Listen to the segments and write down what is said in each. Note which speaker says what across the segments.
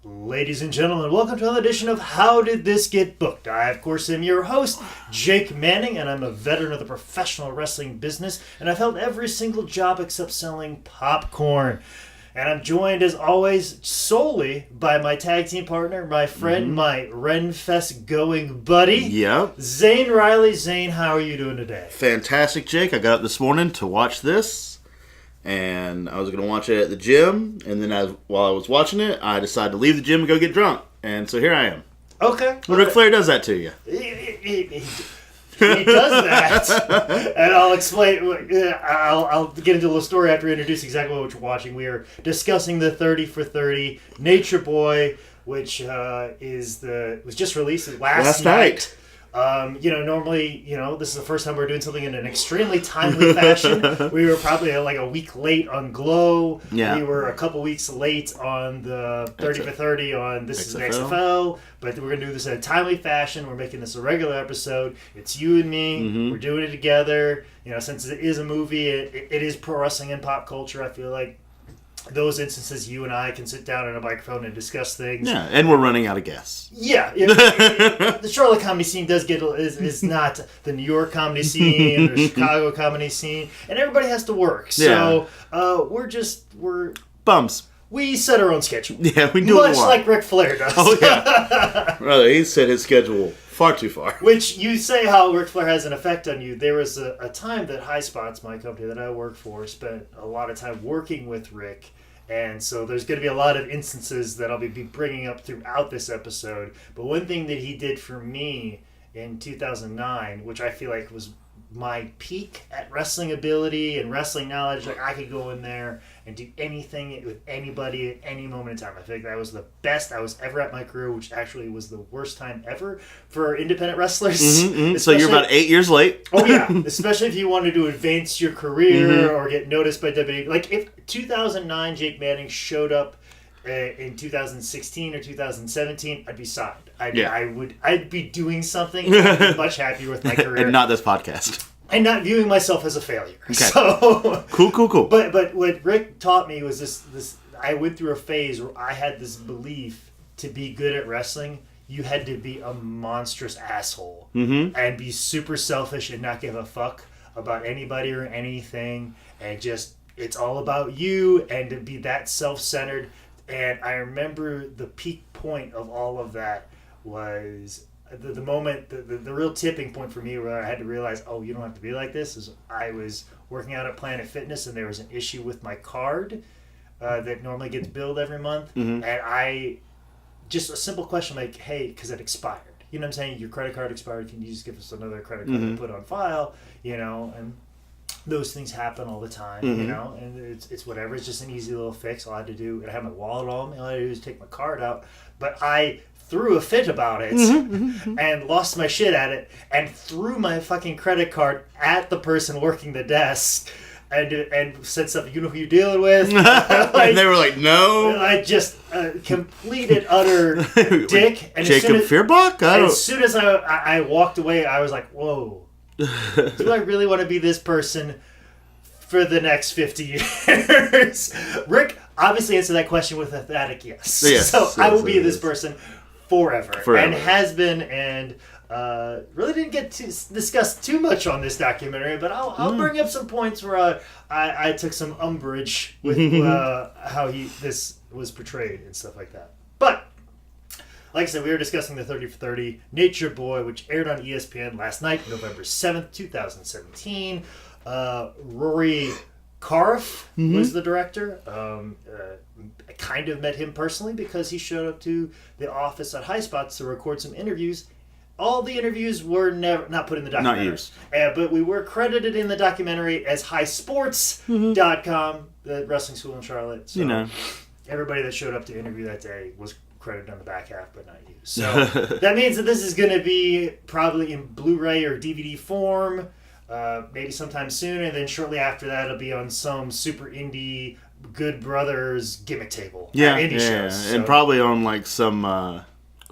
Speaker 1: Ladies and gentlemen, welcome to another edition of How Did This Get Booked? I, of course, am your host, Jake Manning, and I'm a veteran of the professional wrestling business, and I've held every single job except selling popcorn. And I'm joined, as always, solely by my tag team partner, my friend, my Renfest going buddy, Zane Riley. Zane, how are you doing today?
Speaker 2: Fantastic, Jake. I got up this morning to watch this, and I was going to watch it at the gym, and then while I was watching it, I decided to leave the gym and go get drunk, and so here I am.
Speaker 1: Okay.
Speaker 2: Well, Ric Flair does that to you.
Speaker 1: He does that, and I'll explain. I'll get into a little story after we introduce exactly what we're watching. We are discussing the 30 for 30 Nature Boy, which was just released last night. Normally, this is the first time we're doing something in an extremely timely fashion. We were probably like a week late on Glow.
Speaker 2: Yeah.
Speaker 1: We were a couple weeks late on the 30 for 30 on This
Speaker 2: XFL.
Speaker 1: Is XFL. But we're going to do this in a timely fashion. We're making this a regular episode. It's you and me. Mm-hmm. We're doing it together. Since it is a movie, it is pro wrestling and pop culture. I feel like those instances, you and I can sit down on a microphone and discuss things.
Speaker 2: Yeah, and we're running out of guests.
Speaker 1: Yeah, the Charlotte comedy scene is not the New York comedy scene or Chicago comedy scene, and everybody has to work. So we're
Speaker 2: bums.
Speaker 1: We set our own schedule.
Speaker 2: Yeah, we do
Speaker 1: much like Ric Flair does.
Speaker 2: Oh yeah, brother, he set his schedule far too far.
Speaker 1: Which you say how Ric Flair has an effect on you. There was a time that High Spots, my company that I work for, spent a lot of time working with Rick. And so there's going to be a lot of instances that I'll be bringing up throughout this episode. But one thing that he did for me in 2009, which I feel like was my peak at wrestling ability and wrestling knowledge, like I could go in there and do anything with anybody at any moment in time. I think that was the best I was ever at my career, which actually was the worst time ever for independent wrestlers.
Speaker 2: So you're about 8 years late.
Speaker 1: Oh yeah, especially if you wanted to advance your career or get noticed by WWE. Like if 2009 Jake Manning showed up in 2016 or 2017, I'd be signed. I'd be doing something. I'd be much happier with my career.
Speaker 2: And not this podcast.
Speaker 1: And not viewing myself as a failure.
Speaker 2: Okay.
Speaker 1: So
Speaker 2: Cool.
Speaker 1: But what Rick taught me was this. I went through a phase where I had this belief to be good at wrestling, you had to be a monstrous asshole and be super selfish and not give a fuck about anybody or anything, and just it's all about you, and to be that self-centered. And I remember the peak point of all of that was the moment, the real tipping point for me where I had to realize, oh, you don't have to be like this, is I was working out at Planet Fitness and there was an issue with my card that normally gets billed every month. And just a simple question like, hey, because it expired. You know what I'm saying? Your credit card expired. Can you just give us another credit card to put on file? And those things happen all the time, and it's whatever. It's just an easy little fix. All I had to do, I had my wallet on me. All I had to do is take my card out. But I threw a fit about it and lost my shit at it and threw my fucking credit card at the person working the desk and said something, you know who you're dealing with?
Speaker 2: And they were like, no.
Speaker 1: I just completed utter dick. And
Speaker 2: Jacob Fearbach?
Speaker 1: As soon as I walked away, I was like, whoa. Do I really want to be this person for the next 50 years? Rick obviously answered that question with an emphatic yes. So I will be this person forever. And has been, and really didn't get to discuss too much on this documentary, but I'll bring up some points where I took some umbrage with how this was portrayed and stuff like that. But like I said, we were discussing the 30 for 30 Nature Boy, which aired on ESPN last night, November 7th, 2017. Rory Karff was the director. I kind of met him personally because he showed up to the office at High Spots to record some interviews. All the interviews were not put in the documentary.
Speaker 2: Not used.
Speaker 1: But we were credited in the documentary as highsports.com, the wrestling school in Charlotte. So everybody that showed up to interview that day was credited on the back half, but not used. So that means that this is going to be probably in Blu-ray or DVD form, maybe sometime soon, and then shortly after that it'll be on some super indie Good Brothers gimmick table. Shows. So,
Speaker 2: and probably on like some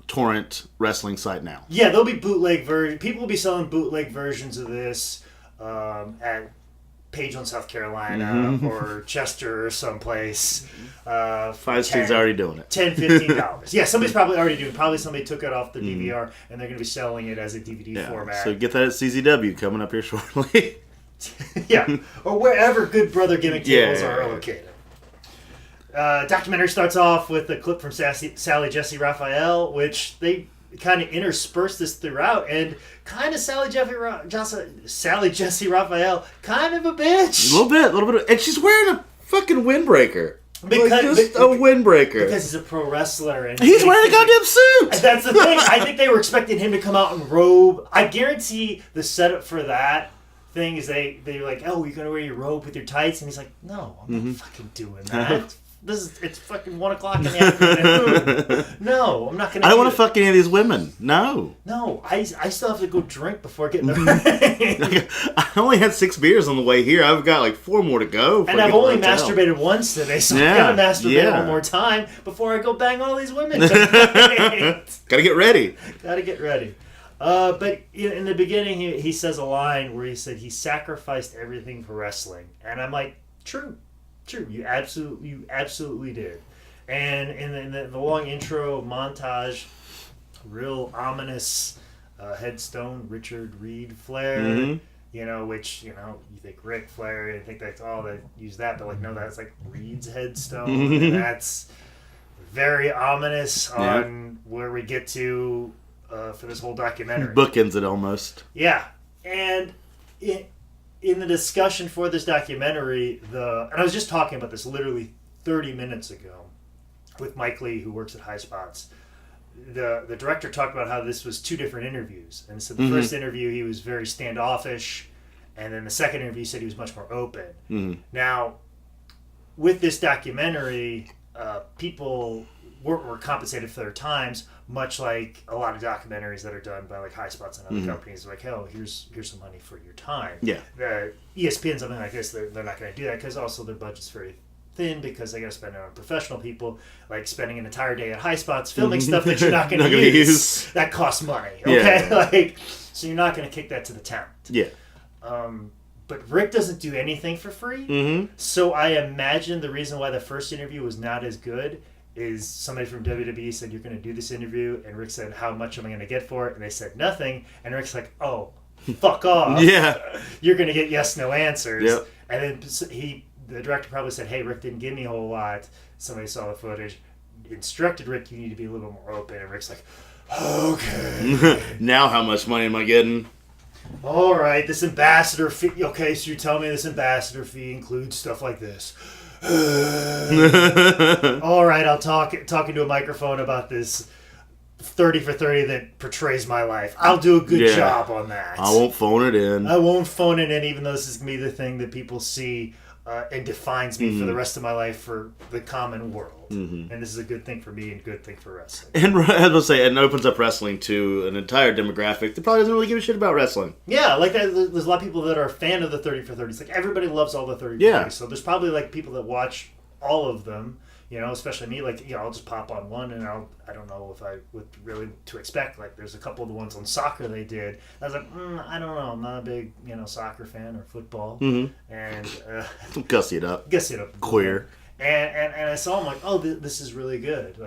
Speaker 2: torrent wrestling site now.
Speaker 1: Yeah, there'll be bootleg version. People will be selling bootleg versions of this at Pageland, South Carolina, or Chester or someplace.
Speaker 2: 5 Street's already doing it.
Speaker 1: $10, $15. Yeah, somebody's probably already doing it. Probably somebody took it off the DVR, and they're going to be selling it as a DVD format.
Speaker 2: So get that at CZW coming up here shortly.
Speaker 1: Yeah, or wherever Good Brother gimmick tables are located. Documentary starts off with a clip from Sally Jesse Raphael, which they kind of intersperse this throughout, and kind of Sally Jesse Raphael, kind of a bitch.
Speaker 2: A little bit. And she's wearing a fucking windbreaker.
Speaker 1: Because
Speaker 2: a windbreaker.
Speaker 1: Because he's a pro wrestler. And
Speaker 2: he's wearing a goddamn suit!
Speaker 1: That's the thing. I think they were expecting him to come out in robe. I guarantee the setup for that thing is they're like, oh, you're going to wear your robe with your tights? And he's like, no, I'm not fucking doing that. It's fucking 1 o'clock in the afternoon. No, I'm not going to
Speaker 2: I don't want to fuck any of these women. No.
Speaker 1: No, I still have to go drink before getting the ring.
Speaker 2: I only had 6 beers on the way here. I've got like 4 more to go.
Speaker 1: And I've only masturbated once today, so I gotta masturbate one more time before I go bang all these women.
Speaker 2: Gotta get ready.
Speaker 1: But in the beginning, he says a line where he said he sacrificed everything for wrestling. And I'm like, true. You absolutely did. And in the long intro montage, real ominous headstone, Richard Reed Flair, which, you think Ric Flair, you think that's they use that, but no, that's like Reed's headstone, and that's very ominous on where we get to for this whole documentary.
Speaker 2: Bookends it almost.
Speaker 1: Yeah, and in the discussion for this documentary, and I was just talking about this literally 30 minutes ago with Mike Lee, who works at High Spots. The director talked about how this was 2 different interviews. And so the first interview, he was very standoffish. And then the second interview, he said he was much more open. Now, with this documentary, people were compensated for their times, much like a lot of documentaries that are done by High Spots and other companies. Like, hell, here's some money for your time.
Speaker 2: Yeah.
Speaker 1: ESPN, something like this, they're not going to do that because also their budget's very thin because they got to spend it on professional people, like spending an entire day at High Spots filming stuff that you're not going to use. That costs money. Okay,
Speaker 2: yeah.
Speaker 1: So you're not going to kick that to the talent.
Speaker 2: Yeah.
Speaker 1: But Rick doesn't do anything for free. So I imagine the reason why the first interview was not as good is somebody from WWE said, you're going to do this interview, and Rick said, how much am I going to get for it? And they said nothing, and Rick's like, oh, fuck off.
Speaker 2: Yeah.
Speaker 1: You're going to get yes, no answers.
Speaker 2: Yep.
Speaker 1: And then the director probably said, hey, Rick didn't give me a whole lot. Somebody saw the footage, instructed Rick, you need to be a little bit more open, and Rick's like, okay.
Speaker 2: Now how much money am I getting?
Speaker 1: All right, this ambassador fee. Okay, so you're telling me this ambassador fee includes stuff like this. All right, I'll talk into a microphone about this 30 for 30 that portrays my life. I'll do a good job on that.
Speaker 2: I won't phone it in.
Speaker 1: Even though this is going to be the thing that people see and defines me for the rest of my life for the common world. And this is a good thing for me and a good thing for wrestling.
Speaker 2: And I was say, it opens up wrestling to an entire demographic that probably doesn't really give a shit about wrestling.
Speaker 1: Yeah, there's a lot of people that are a fan of the 30 for 30s. Everybody loves all the 30 for 30s. So there's probably people that watch all of them. Especially me, I'll just pop on one and I don't know if I would really to expect. There's a couple of the ones on soccer they did. I was like, I don't know. I'm not a big, soccer fan or football. And
Speaker 2: gussy it up. Queer.
Speaker 1: And I saw them oh, this is really good.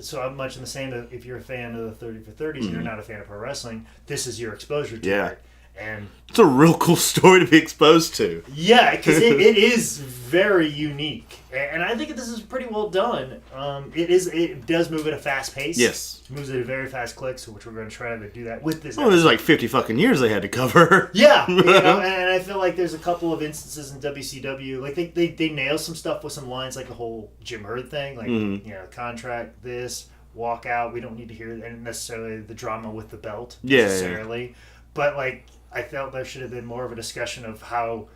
Speaker 1: So I'm much in the same. If you're a fan of the 30 for 30s and you're not a fan of pro wrestling, this is your exposure to it. And
Speaker 2: it's a real cool story to be exposed to.
Speaker 1: Yeah, because it is very unique, and I think this is pretty well done. It does move at a fast pace.
Speaker 2: Yes,
Speaker 1: it moves at a very fast click, so which we're going to try to do that with this.
Speaker 2: Oh, there's 50 fucking years they had to cover.
Speaker 1: Yeah, and I feel like there's a couple of instances in WCW, they nail some stuff with some lines like the whole Jim Herd thing, contract this, walk out. We don't need to hear necessarily the drama with the belt necessarily, but I felt there should have been more of a discussion of how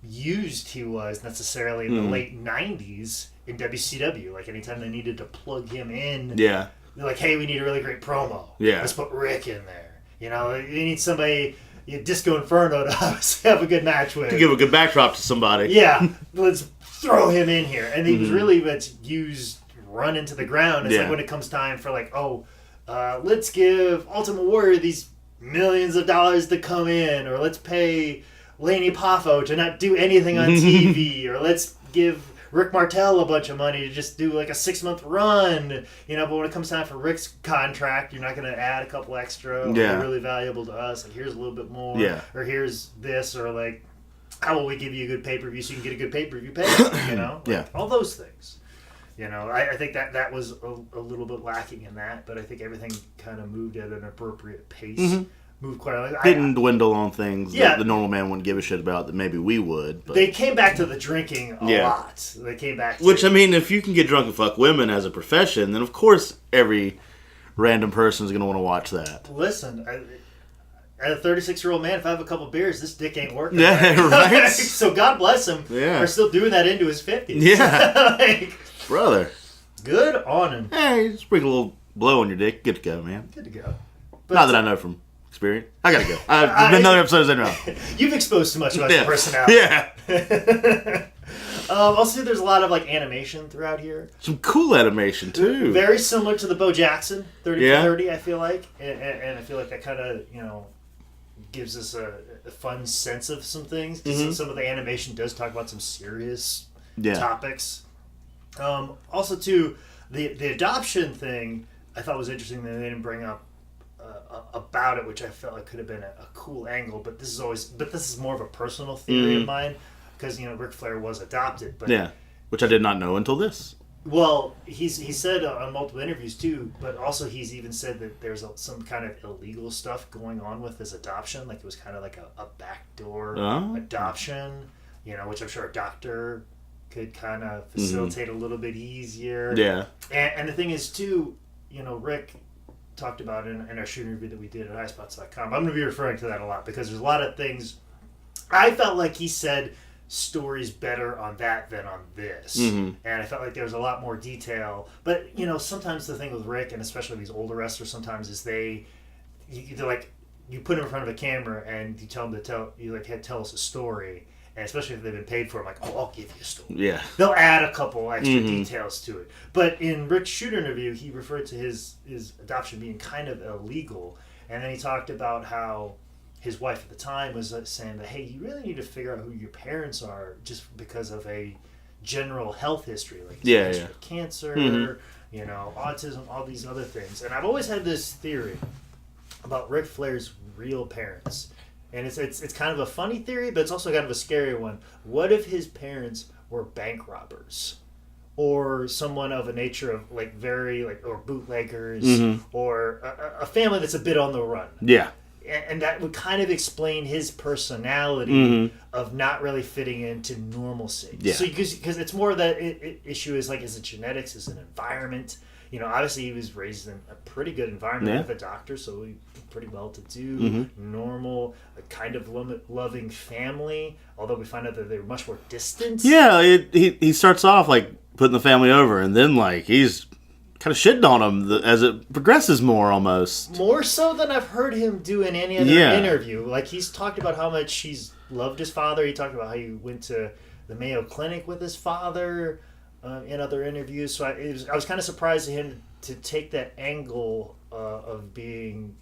Speaker 1: used he was necessarily in the late 90s in WCW. Anytime they needed to plug him in, they're like, hey, we need a really great promo.
Speaker 2: Yeah.
Speaker 1: Let's put Rick in there. You need somebody, Disco Inferno to have a good match with.
Speaker 2: To give a good backdrop to somebody.
Speaker 1: Yeah. Let's throw him in here. And he was really used run into the ground. It's when it comes time for let's give Ultimate Warrior these millions of dollars to come in, or let's pay Laney Poffo to not do anything on TV, or let's give Rick Martel a bunch of money to just do like a 6-month run, but when it comes time for Rick's contract, you're not going to add a couple extra, or they're really valuable to us, like here's a little bit more, or here's this, or like, how will we give you a good pay-per-view so you can get a good pay-per-view like, all those things. I think that was a little bit lacking in that, but I think everything kind of moved at an appropriate pace. Moved quite a lot.
Speaker 2: Didn't dwindle on things that the normal man wouldn't give a shit about that maybe we would. But.
Speaker 1: They came back to the drinking a lot. They came back to
Speaker 2: Which, I mean, if you can get drunk and fuck women as a profession, then of course every random person is going to want to watch that.
Speaker 1: Listen, as a 36-year-old man, if I have a couple beers, this dick ain't working.
Speaker 2: Yeah, right?
Speaker 1: So God bless him for still doing that into his 50s.
Speaker 2: Yeah. Brother.
Speaker 1: Good on him.
Speaker 2: Hey, sprinkle a little blow on your dick. Good to go, man.
Speaker 1: Good to go. But
Speaker 2: not that I know from experience. I gotta go. I've been another episodes in a row.
Speaker 1: You've exposed too much about your personality.
Speaker 2: Yeah.
Speaker 1: Also, there's a lot of like animation throughout here.
Speaker 2: Some cool animation too.
Speaker 1: Very similar to the Bo Jackson 30 for 30. I feel like, and I feel like that kind of gives us a fun sense of some things. Because some of the animation does talk about some serious topics. Also, too, the adoption thing I thought was interesting that they didn't bring up about it, which I felt like could have been a cool angle. But this is more of a personal theory of mine, because Ric Flair was adopted. But
Speaker 2: which I did not know until this.
Speaker 1: Well, he said on multiple interviews too, but also he's even said that there's some kind of illegal stuff going on with his adoption. Like it was kind of like a backdoor adoption, which I'm sure a doctor could kind of facilitate a little bit easier.
Speaker 2: Yeah.
Speaker 1: And the thing is too, Rick talked about in our shooting review that we did at highspots.com. I'm going to be referring to that a lot because there's a lot of things. I felt like he said stories better on that than on this. And I felt like there was a lot more detail. But, sometimes the thing with Rick, and especially these older wrestlers sometimes, is they're like, you put them in front of a camera and you tell them to tell us a story. And especially if they've been paid for it, I'm like, I'll give you a story.
Speaker 2: Yeah.
Speaker 1: They'll add a couple extra details to it. But in Rick's shooter interview, he referred to his adoption being kind of illegal. And then he talked about how his wife at the time was saying that, hey, you really need to figure out who your parents are just because of a general health history. Like history of cancer, autism, all these other things. And I've always had this theory about Ric Flair's real parents. And it's kind of a funny theory, but it's also kind of a scary one. What if his parents were bank robbers, or someone of a nature of or bootleggers, or a family that's a bit on the run?
Speaker 2: Yeah,
Speaker 1: and that would kind of explain his personality of not really fitting into normalcy.
Speaker 2: Yeah,
Speaker 1: so because it's more that issue is like, is it genetics? Is it environment? Obviously he was raised in a pretty good environment with a doctor, so he pretty well-to-do, normal, kind of loving family, although we find out that they were much more distant.
Speaker 2: Yeah, he starts off like putting the family over, and then like he's kind of shitting on them as it progresses more almost.
Speaker 1: More so than I've heard him do in any other interview. Like he's talked about how much he's loved his father. He talked about how he went to the Mayo Clinic with his father in other interviews. So I was kind of surprised at him to take that angle of being,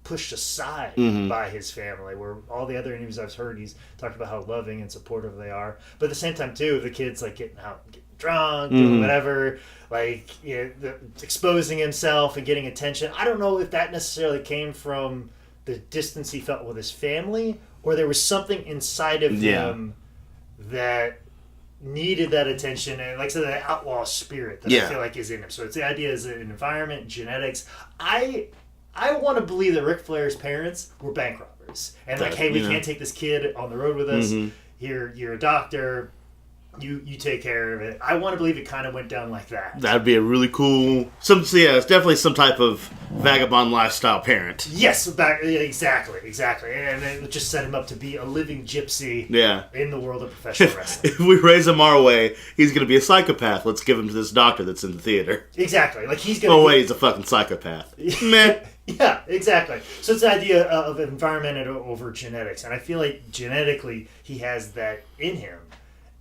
Speaker 1: pushed aside by his family, where all the other interviews I've heard, he's talked about how loving and supportive they are. But at the same time, too, the kid's like getting out, getting drunk, doing whatever, like exposing himself and getting attention. I don't know if that necessarily came from the distance he felt with his family, or there was something inside of him that needed that attention, and like I said, that outlaw spirit that I feel like is in him. So it's the idea is an environment, genetics. I want to believe that Ric Flair's parents were bank robbers, and like, hey, we can't take this kid on the road with us. You're a doctor. You take care of it. I want to believe it kind of went down like that.
Speaker 2: That'd be a really cool. It's definitely some type of vagabond lifestyle parent.
Speaker 1: Yes, exactly, and it would just set him up to be a living gypsy. In the world of professional wrestling.
Speaker 2: If we raise him our way, he's going to be a psychopath. Let's give him to this doctor that's in the theater.
Speaker 1: Exactly, like he's going.
Speaker 2: Oh wait, he's a fucking psychopath. Meh.
Speaker 1: Yeah, exactly. So it's the idea of environment over genetics, and I feel like genetically he has that in him.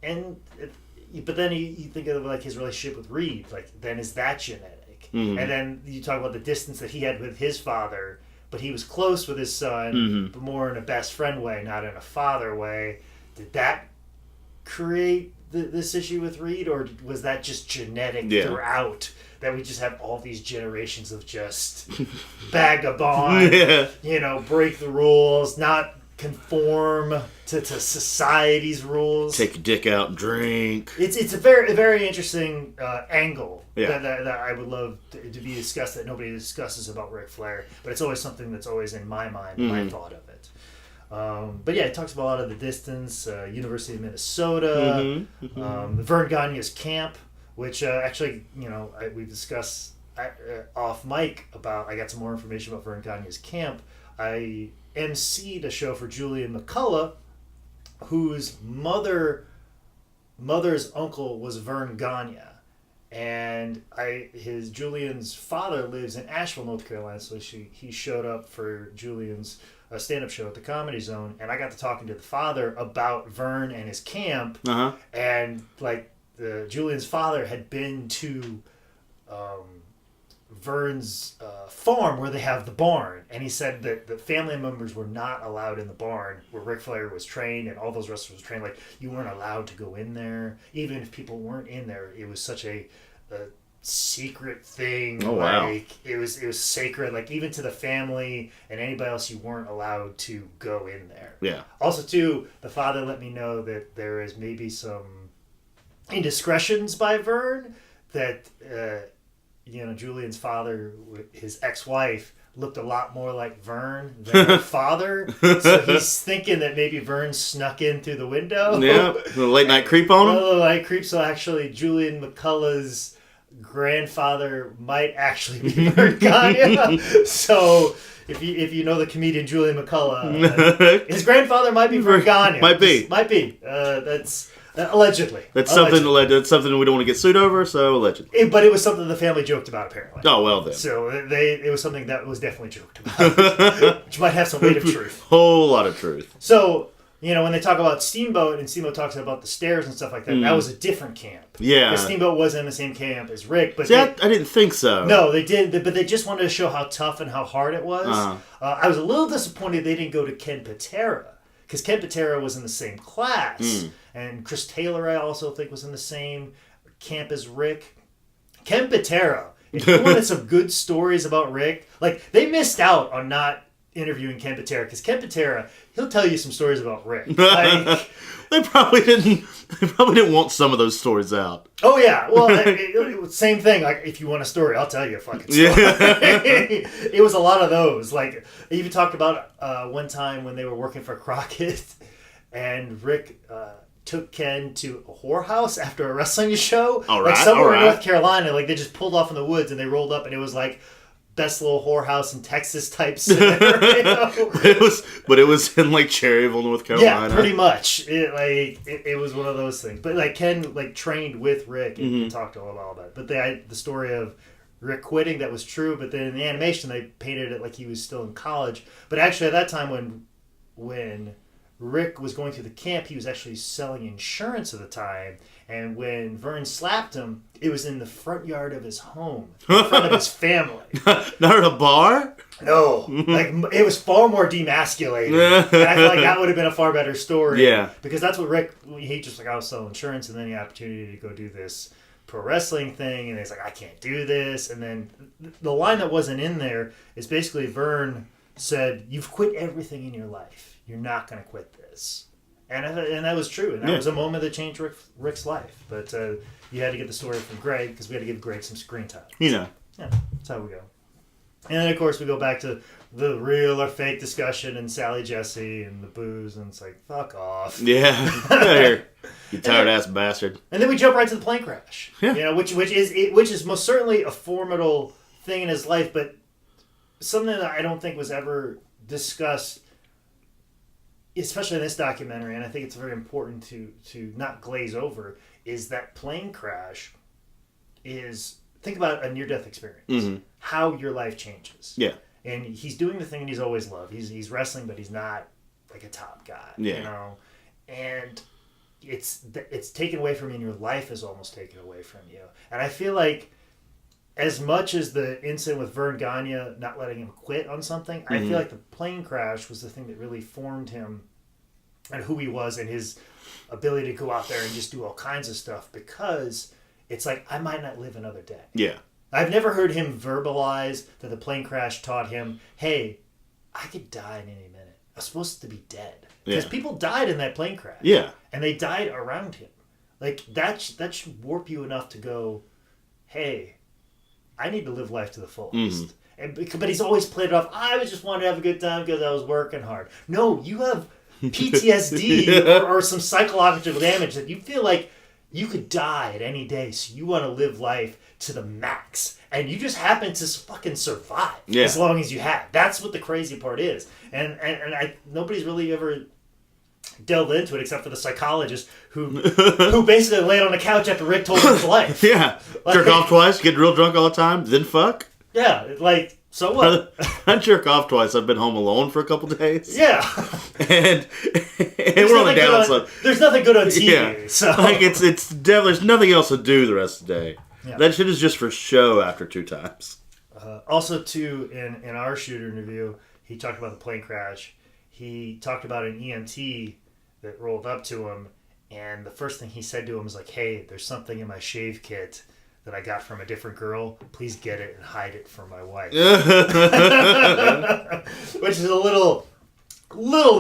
Speaker 1: But then you think of like his relationship with Reed, like then is that genetic? And then you talk about the distance that he had with his father, but he was close with his son, but more in a best friend way, not in a father way. Did that create this issue with Reed, or was that just genetic throughout? That we just have all these generations of just vagabond, break the rules, not conform to society's rules.
Speaker 2: Take your dick out and drink.
Speaker 1: It's a very interesting angle that I would love to be discussed, that nobody discusses about Ric Flair, but it's always something that's always in my mind, my thought of it. But yeah, it talks about a lot of the distance, University of Minnesota, Vern Gagne's camp, which actually, we discussed off mic about. I got some more information about Vern Gagne's camp. I emceed a show for Julian McCullough, whose mother's uncle was Vern Gagne, and Julian's father lives in Asheville, North Carolina. So he showed up for Julian's stand-up show at the Comedy Zone, and I got to talking to the father about Vern and his camp, and Julian's father had been to Vern's farm where they have the barn, and he said that the family members were not allowed in the barn where Ric Flair was trained and all those wrestlers were trained. Like, you weren't allowed to go in there, even if people weren't in there. It was such a secret thing.
Speaker 2: Oh, wow.
Speaker 1: It was sacred. Like, even to the family and anybody else, you weren't allowed to go in there.
Speaker 2: Yeah.
Speaker 1: Also, too, the father let me know that there is maybe some indiscretions by Vern, that Julian's father, his ex-wife, looked a lot more like Vern than her father. So he's thinking that maybe Vern snuck in through the window.
Speaker 2: Yeah, the late night creep on him.
Speaker 1: A little late creep. So actually, Julian McCullough's grandfather might actually be Vern Gagne. So if you know the comedian Julian McCullough, his grandfather might be Vern Gagne.
Speaker 2: Might be.
Speaker 1: That's allegedly.
Speaker 2: That's something we don't want to get sued over. So allegedly.
Speaker 1: But it was something the family joked about, apparently.
Speaker 2: Oh, well then.
Speaker 1: So it was something that was definitely joked about, which might have some weight of truth.
Speaker 2: Whole lot of truth.
Speaker 1: So, when they talk about Steamboat, and Steamboat talks about the stairs and stuff like that, that was a different camp.
Speaker 2: Yeah.
Speaker 1: Because Steamboat wasn't in the same camp as Rick. But
Speaker 2: I didn't think so.
Speaker 1: No, they did, but they just wanted to show how tough and how hard it was. I was a little disappointed they didn't go to Ken Patera, because Ken Patera was in the same class. And Chris Taylor, I also think, was in the same camp as Rick. Ken Patera, if you wanted some good stories about Rick, they missed out on not interviewing Ken Patera, because Ken Patera, he'll tell you some stories about Rick.
Speaker 2: They probably didn't want some of those stories out.
Speaker 1: Oh yeah, well, same thing. Like, if you want a story, I'll tell you a fucking story. Yeah. It was a lot of those. Like, they even talked about one time when they were working for Crockett, and Rick took Ken to a whorehouse after a wrestling show. Somewhere in North Carolina. They just pulled off in the woods and they rolled up, and it was best little whorehouse in Texas type scenario.
Speaker 2: but it was in Cherryville, North Carolina.
Speaker 1: Yeah, pretty much. It was one of those things. But Ken trained with Rick and talked a lot about it. But the story of Rick quitting, that was true. But then in the animation they painted it like he was still in college. But actually at that time when Rick was going through the camp, he was actually selling insurance at the time. And when Vern slapped him, it was in the front yard of his home, in front of his family.
Speaker 2: Not at a bar?
Speaker 1: No. It was far more demasculating. And I feel like that would have been a far better story. Yeah. Because that's what Rick, he just I was selling insurance, and then the opportunity to go do this pro wrestling thing, and he's like, I can't do this. And then the line that wasn't in there is basically Vern said, you've quit everything in your life. You're not going to quit this. And that was true. And that was a moment that changed Rick's life. But you had to get the story from Greg, because we had to give Greg some screen time. Yeah, that's how we go. And then, of course, we go back to the real or fake discussion and Sally Jesse and the booze. And it's like, fuck off.
Speaker 2: Yeah. You tired-ass bastard.
Speaker 1: And then we jump right to the plane crash. Yeah. Which is most certainly a formidable thing in his life, but something that I don't think was ever discussed, especially in this documentary, and I think it's very important to not glaze over, is that plane crash is, think about a near-death experience, how your life changes. Yeah. And he's doing the thing that he's always loved. He's wrestling, but he's not a top guy, and it's taken away from you, and your life is almost taken away from you. And I feel like as much as the incident with Vern Gagne not letting him quit on something, I feel like the plane crash was the thing that really formed him and who he was and his ability to go out there and just do all kinds of stuff, because it's like, I might not live another day.
Speaker 2: Yeah.
Speaker 1: I've never heard him verbalize that the plane crash taught him, hey, I could die in any minute. I'm supposed to be dead. Because people died in that plane crash.
Speaker 2: Yeah.
Speaker 1: And they died around him. Like, that should warp you enough to go, hey, I need to live life to the fullest. But he's always played it off, I just wanted to have a good time because I was working hard. No, you have PTSD or some psychological damage that you feel like you could die at any day, so you want to live life to the max. And you just happen to fucking survive as long as you have. That's what the crazy part is. And nobody's really ever delved into it except for the psychologist who basically laid on the couch after Rick told him his life.
Speaker 2: Yeah. Like, jerk off twice, get real drunk all the time, then fuck.
Speaker 1: Yeah, like, so what?
Speaker 2: I jerk off twice. I've been home alone for a couple days.
Speaker 1: Yeah.
Speaker 2: And we're on the downside.
Speaker 1: There's nothing good on TV.
Speaker 2: Yeah.
Speaker 1: So.
Speaker 2: Like, it's definitely, there's nothing else to do the rest of the day. Yeah. That shit is just for show after 2 times.
Speaker 1: Also, too, in our shooter interview, he talked about the plane crash. He talked about an EMT that rolled up to him, and the first thing he said to him was like, hey, there's something in my shave kit that I got from a different girl. Please get it and hide it from my wife. Which is a little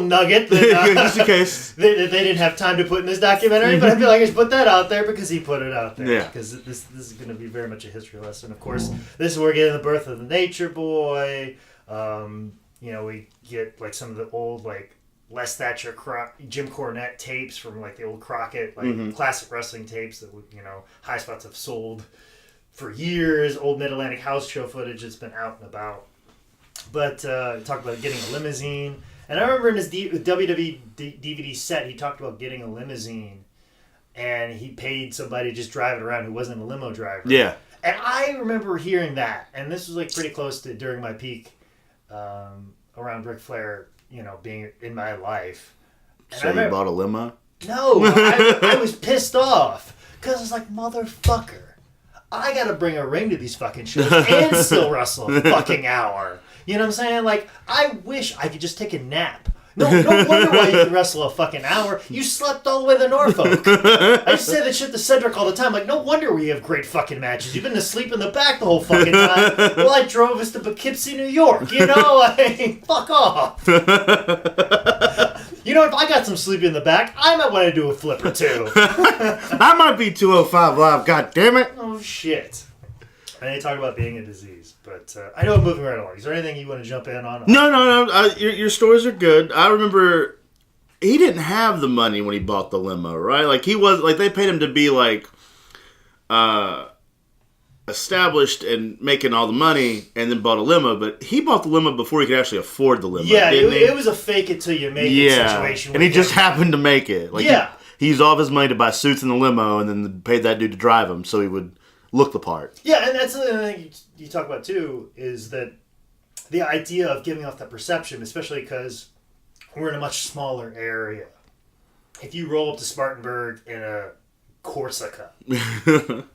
Speaker 1: nugget that,
Speaker 2: just in case
Speaker 1: they didn't have time to put in this documentary, but I feel like I should put that out there because he put it out there.
Speaker 2: Yeah.
Speaker 1: Because this is going to be very much a history lesson. Of course, this is where we're getting the birth of the Nature Boy. We get like some of the old like Les Thatcher, Jim Cornette tapes from like the old Crockett, like classic wrestling tapes that High Spots have sold for years. Old Mid-Atlantic house show footage that's been out and about. But talk about getting a limousine. And I remember in his WWE DVD set, he talked about getting a limousine, and he paid somebody to just drive it around who wasn't a limo driver.
Speaker 2: Yeah.
Speaker 1: And I remember hearing that, and this was like pretty close to during my peak around Ric Flair, being in my life. And
Speaker 2: so you bought a limo?
Speaker 1: No, I was pissed off because I was like, motherfucker, I gotta bring a ring to these fucking shows and still wrestle a fucking hour. You know what I'm saying? Like, I wish I could just take a nap. No wonder why you can wrestle a fucking hour. You slept all the way to Norfolk. I say that shit to Cedric all the time. Like, no wonder we have great fucking matches. You've been asleep in the back the whole fucking time. Well, I drove us to Poughkeepsie, New York. Fuck off. If I got some sleep in the back, I might want to do a flip or two.
Speaker 2: I might be 205 live, god damn it.
Speaker 1: Oh, shit. And they talk about being a disease, but I know I'm moving right along. Is there anything you want to jump in on?
Speaker 2: No. Your stories are good. I remember he didn't have the money when he bought the limo, right? Like he was like they paid him to be like established and making all the money, and then bought a limo. But he bought the limo before he could actually afford the limo.
Speaker 1: Yeah, it was a fake it till you make it situation.
Speaker 2: And he just happened to make it. Like he used all of his money to buy suits in the limo, and then paid that dude to drive him so he would look the part.
Speaker 1: Yeah, and that's the thing you talk about too, is that the idea of giving off that perception, especially because we're in a much smaller area. If you roll up to Spartanburg in a Corsica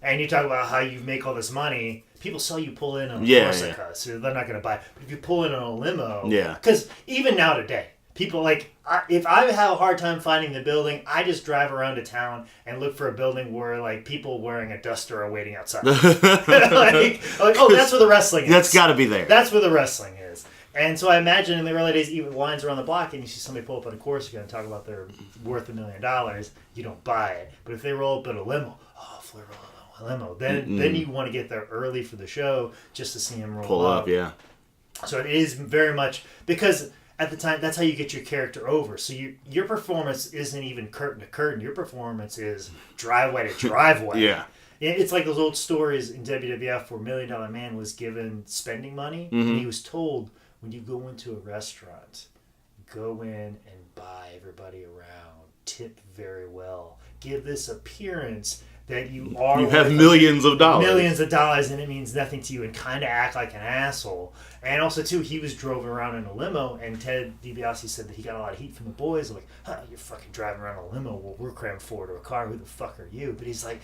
Speaker 1: and you talk about how you make all this money, people saw you pull in on a Corsica, so they're not going to buy it. But if you pull in on a limo, because even now today, people if I have a hard time finding the building, I just drive around to town and look for a building where like people wearing a duster are waiting outside. Oh, that's where the wrestling is.
Speaker 2: That's got to be there.
Speaker 1: That's where the wrestling is. And so I imagine in the early days, even lines around the block, and you see somebody pull up on a Corsica and talk about they're worth $1 million, you don't buy it. But if they roll up in a limo, Flair roll up in a limo, then you want to get there early for the show just to see him roll
Speaker 2: pull up. Yeah.
Speaker 1: So it is very much because at the time, that's how you get your character over. So your performance isn't even curtain to curtain. Your performance is driveway to driveway.
Speaker 2: Yeah.
Speaker 1: It's like those old stories in WWF where $1 Million Man was given spending money, and he was told, when you go into a restaurant, go in and buy everybody around, tip very well, give this appearance that you are
Speaker 2: you have millions of dollars.
Speaker 1: Millions of dollars, and it means nothing to you, and kind of act like an asshole. And also, too, he was drove around in a limo, and Ted DiBiase said that he got a lot of heat from the boys. Like, you're fucking driving around in a limo. Well, we're crammed forward to a car. Who the fuck are you? But he's like,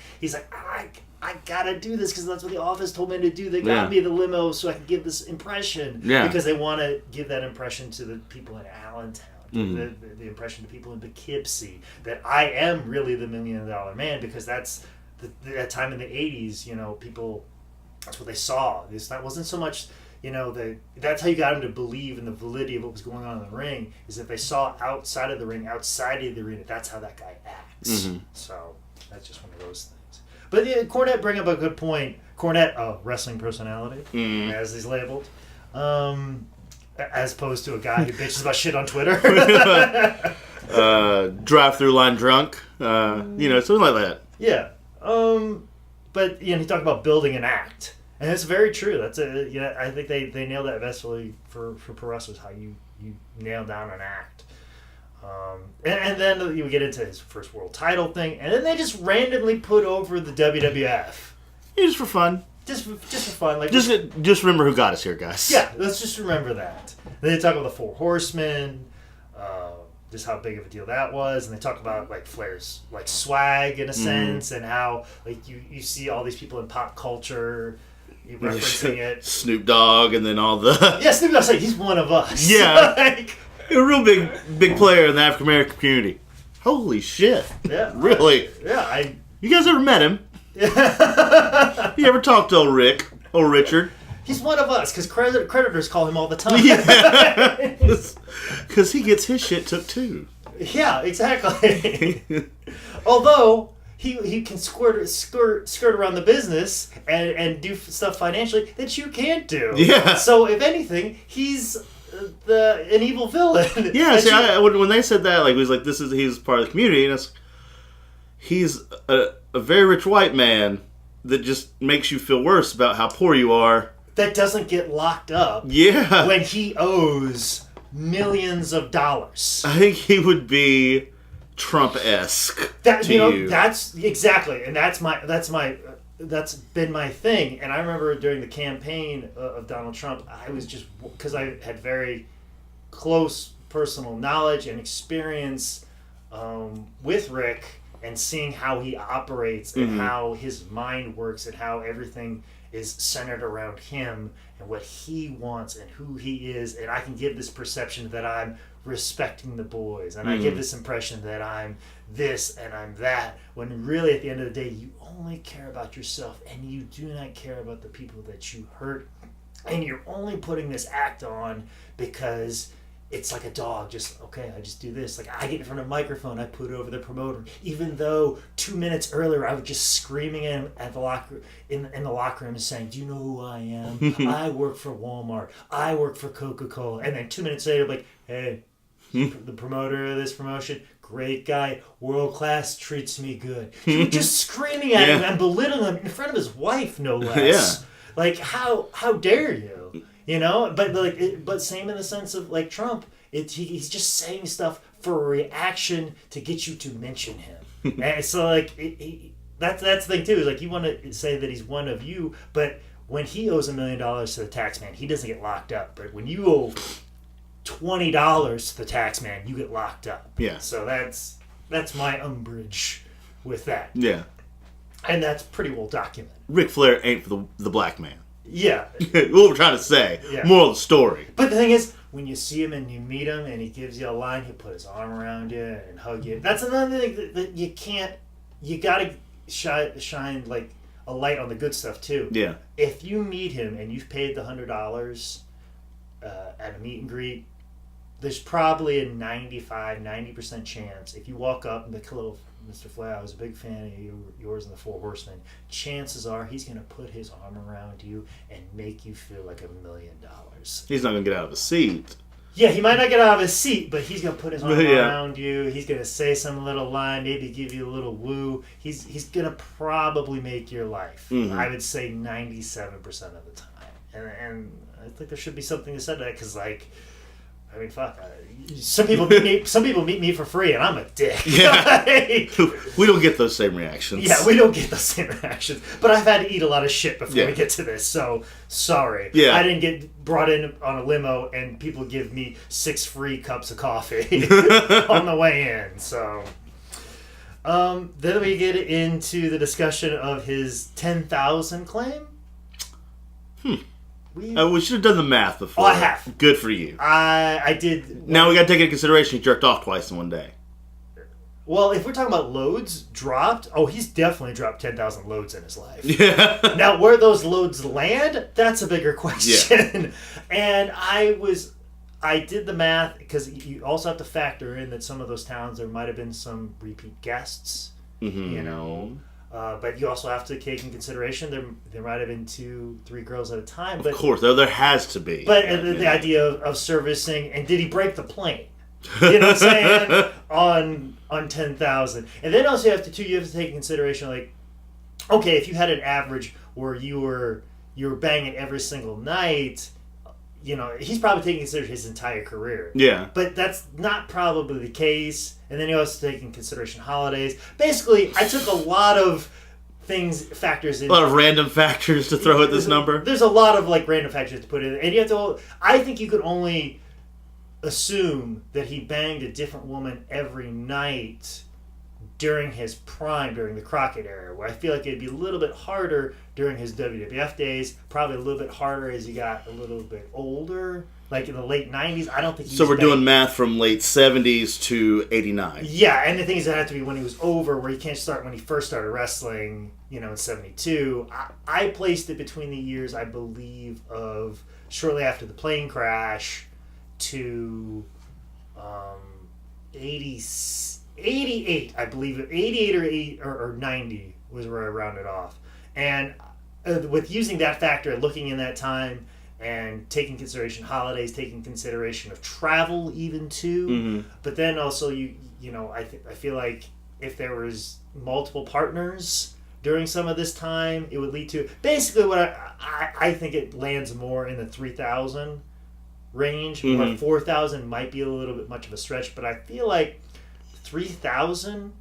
Speaker 1: I gotta do this because that's what the office told me to do. They got me the limo so I can give this impression. Yeah. Because they want to give that impression to the people in Allentown. The impression to people in Poughkeepsie that I am really the $1 million man, because that's that time in the 80s, people, that's what they saw. That wasn't so much, that's how you got them to believe in the validity of what was going on in the ring, is that they saw outside of the ring, outside of the arena, that's how that guy acts. So that's just one of those things. But Cornette bring up a good point. Cornette, wrestling personality, as he's labeled. As opposed to a guy who bitches about shit on Twitter.
Speaker 2: Drive-through line drunk. Something like that.
Speaker 1: Yeah. But, he talked about building an act. And it's very true. That's I think they nailed that bestly for pro wrestlers, how you nail down an act. And then you get into his first world title thing, and then they just randomly put over the WWF.
Speaker 2: Just for fun.
Speaker 1: Just for fun. Like,
Speaker 2: just remember who got us here, guys.
Speaker 1: Yeah, let's just remember that. Then they talk about the Four Horsemen, just how big of a deal that was, and they talk about like Flair's like swag in a sense, and how like you see all these people in pop culture referencing it.
Speaker 2: Snoop Dogg, and then all the
Speaker 1: Snoop Dogg's like, he's one of us.
Speaker 2: Yeah, like, a real big player in the African American community. Holy shit! Yeah, really? You guys ever met him? You ever talked to old Richard?
Speaker 1: He's one of us, because creditors call him all the time.
Speaker 2: Yeah, because he gets his shit took too.
Speaker 1: Yeah, exactly. Although he can skirt around the business and do stuff financially that you can't do.
Speaker 2: Yeah.
Speaker 1: So if anything, he's an evil villain.
Speaker 2: Yeah. See, when they said that, like, it was like he's part of the community, and he's a very rich white man that just makes you feel worse about how poor you are.
Speaker 1: That doesn't get locked up.
Speaker 2: Yeah.
Speaker 1: When he owes millions of dollars.
Speaker 2: I think he would be Trump-esque to you.
Speaker 1: That's exactly, and that's been my thing. And I remember during the campaign of Donald Trump, I was just, because I had very close personal knowledge and experience with Rick, and seeing how he operates and how his mind works and how everything is centered around him and what he wants and who he is. And I can give this perception that I'm respecting the boys, and I give this impression that I'm this and I'm that, when really at the end of the day you only care about yourself and you do not care about the people that you hurt, and you're only putting this act on because it's like a dog. Just, okay, I just do this. Like, I get in front of a microphone, I put it over the promoter, even though 2 minutes earlier I was just screaming at the locker in the locker room and saying, do you know who I am? I work for Walmart, I work for Coca-Cola. And then 2 minutes later, like, hey, the promoter of this promotion, great guy, world class, treats me good. He was just screaming at him and belittling him in front of his wife, no less. Like, how dare you? But same in the sense of like Trump, he's just saying stuff for a reaction to get you to mention him. And so like that's the thing too, is like, you want to say that he's one of you, but when he owes $1 million to the tax man, he doesn't get locked up. But when you owe $20 to the tax man, you get locked up.
Speaker 2: Yeah.
Speaker 1: So that's my umbrage with that.
Speaker 2: Yeah.
Speaker 1: And that's pretty well documented.
Speaker 2: Ric Flair ain't for the black man.
Speaker 1: Yeah.
Speaker 2: What we're trying to say. Yeah. Moral of the story.
Speaker 1: But the thing is, when you see him and you meet him and he gives you a line, he'll put his arm around you and hug you. That's another thing that you can't, you gotta shine like a light on the good stuff too.
Speaker 2: Yeah.
Speaker 1: If you meet him and you've paid the $100 at a meet and greet, there's probably a 90% chance, if you walk up and be like, hello, Mr. Flair, I was a big fan of yours and the Four Horsemen, chances are he's going to put his arm around you and make you feel like $1 million.
Speaker 2: He's not going to get out of his seat.
Speaker 1: Yeah, he might not get out of his seat, but he's going to put his arm around you. He's going to say some little line, maybe give you a little woo. He's going to probably make your life. Mm-hmm. I would say 97% of the time. And I think there should be something to say to that, because, like, I mean, fuck. Some people meet me for free, and I'm a dick.
Speaker 2: Yeah. We don't get those same reactions.
Speaker 1: Yeah, we don't get those same reactions. But I've had to eat a lot of shit before we get to this, so sorry.
Speaker 2: Yeah.
Speaker 1: I didn't get brought in on a limo, and people give me 6 free cups of coffee on the way in. So, then we get into the discussion of his 10,000 claim.
Speaker 2: We should have done the math before.
Speaker 1: Oh, I have.
Speaker 2: Good for you.
Speaker 1: I did.
Speaker 2: Now we got to take into consideration he jerked off twice in one day.
Speaker 1: Well, if we're talking about loads dropped, he's definitely dropped 10,000 loads in his life.
Speaker 2: Yeah.
Speaker 1: Now, where those loads land, that's a bigger question. Yeah. And I did the math because you also have to factor in that some of those towns, there might have been some repeat guests, you know. But you also have to take in consideration there might have been 2-3 girls at a time. But,
Speaker 2: of course, there has to be.
Speaker 1: But the idea of servicing, and did he break the plane? You know what I'm saying? on 10,000. And then also you have to take in consideration, like, okay, if you had an average where you were banging every single night, you know, he's probably taking consideration his entire career.
Speaker 2: Yeah.
Speaker 1: But that's not probably the case. And then you also take in consideration holidays. Basically, I took a lot of factors in.
Speaker 2: A lot of random factors to throw at this number.
Speaker 1: There's a lot of like random factors to put in. And you have to, I think you could only assume that he banged a different woman every night during his prime, during the Crockett era, where I feel like it'd be a little bit harder during his WWF days, probably a little bit harder as he got a little bit older, like in the late 90s. I don't think
Speaker 2: so we're doing math from late 70s to 89.
Speaker 1: Yeah, and the thing is it had to be when he was over, where you can't start when he first started wrestling, you know, in 72. I placed it between the years, I believe, of shortly after the plane crash to 88, I believe. 88 or 90 was where I rounded off. And with using that factor, looking in that time, and taking consideration holidays, taking consideration of travel even too. But then also you know, I feel like if there was multiple partners during some of this time, it would lead to basically what I think it lands more in the 3,000 range, or 4,000 might be a little bit much of a stretch, but I feel like 3,000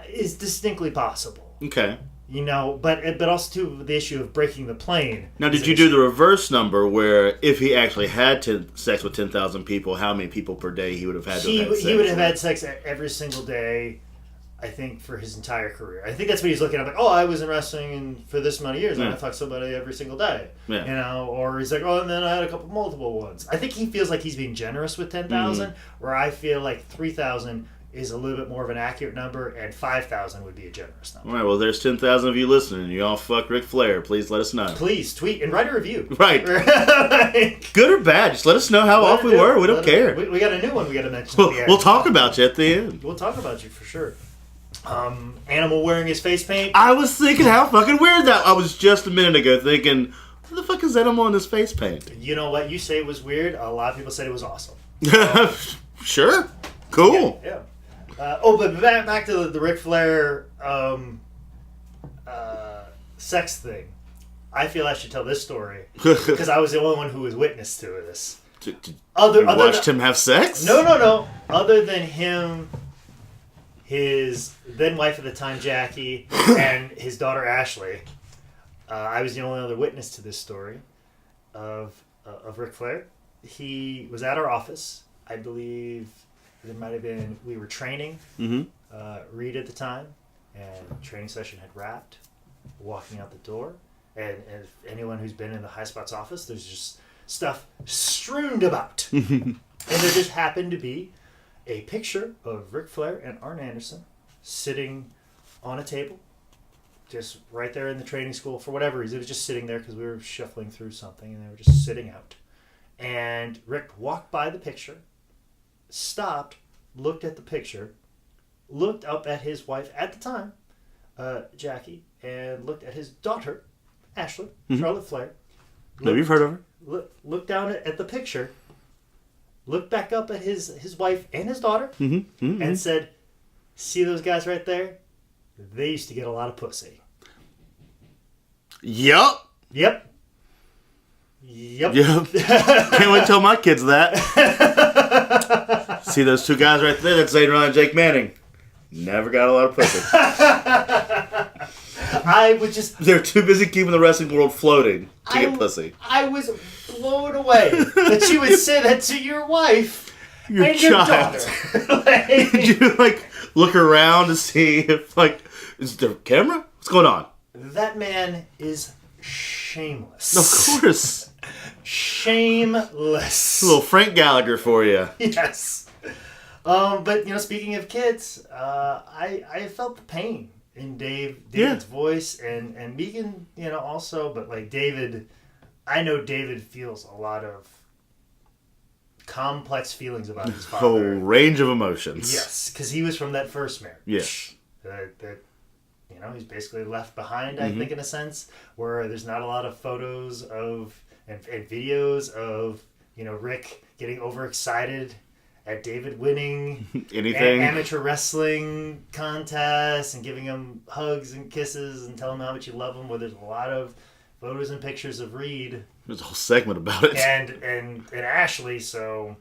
Speaker 1: is distinctly possible.
Speaker 2: Okay.
Speaker 1: You know, but also too the issue of breaking the plane.
Speaker 2: Now, did you do the reverse number where if he actually had sex with 10,000 people, how many people per day he would have had to have sex?
Speaker 1: He would have had sex every single day, I think, for his entire career. I think that's what he's looking at. Like, I was in wrestling for this amount of years, and I fucked somebody every single day. Yeah. You know, or he's like, and then I had a couple multiple ones. I think he feels like he's being generous with 10,000, where I feel like 3,000 is a little bit more of an accurate number, and 5,000 would be a generous number.
Speaker 2: All right, well, there's 10,000 of you listening. You all fuck Ric Flair. Please let us know.
Speaker 1: Please tweet and write a review.
Speaker 2: Right. Good or bad, just let us know how off we were. We don't care.
Speaker 1: We got a new one we got to mention.
Speaker 2: We'll talk about you at the end.
Speaker 1: We'll talk about you for sure. Animal wearing his face paint.
Speaker 2: I was thinking how fucking weird that. I was just a minute ago thinking, what the fuck is Animal in his face paint?
Speaker 1: You know what? You say it was weird. A lot of people said it was awesome.
Speaker 2: Sure. Cool.
Speaker 1: Yeah. But back to the Ric Flair sex thing. I feel I should tell this story because I was the only one who was witness to this.
Speaker 2: You watched him have sex?
Speaker 1: No. Other than him, his then wife at the time, Jackie, and his daughter, Ashley, I was the only other witness to this story of Ric Flair. He was at our office, I believe. There might have been, we were training, Reed at the time, and training session had wrapped, walking out the door, and if anyone who's been in the High Spots office, there's just stuff strewn about. And there just happened to be a picture of Ric Flair and Arn Anderson sitting on a table, just right there in the training school for whatever reason. It was just sitting there because we were shuffling through something, and they were just sitting out. And Rick walked by the picture, stopped, looked at the picture, looked up at his wife at the time, Jackie, and looked at his daughter, Ashley, Charlotte Flair.
Speaker 2: No, you've heard of her.
Speaker 1: Looked down at the picture, looked back up at his wife and his daughter, and said, "See those guys right there? They used to get a lot of pussy."
Speaker 2: Yep.
Speaker 1: Yep.
Speaker 2: Can't wait to tell my kids that. See those two guys right there? That's Zane and Jake Manning. Never got a lot of pussy.
Speaker 1: They're
Speaker 2: too busy keeping the wrestling world floating to get pussy.
Speaker 1: I was blown away that you would say that to your wife and your daughter.
Speaker 2: Did you, look around to see if, is there a camera? What's going on?
Speaker 1: That man is shameless.
Speaker 2: Of course.
Speaker 1: Shameless.
Speaker 2: A little Frank Gallagher for you.
Speaker 1: Yes. But, speaking of kids, I felt the pain in David's voice and Megan, also, but David, I know David feels a lot of complex feelings about his father.
Speaker 2: Whole range of emotions.
Speaker 1: Yes, because he was from that first marriage.
Speaker 2: Yes.
Speaker 1: He's basically left behind, I think, in a sense, where there's not a lot of photos of and videos of, Rick getting overexcited at David winning
Speaker 2: anything
Speaker 1: amateur wrestling contests and giving him hugs and kisses and telling him how much you love him, where there's a lot of photos and pictures of Reed.
Speaker 2: There's a whole segment about it.
Speaker 1: And Ashley, so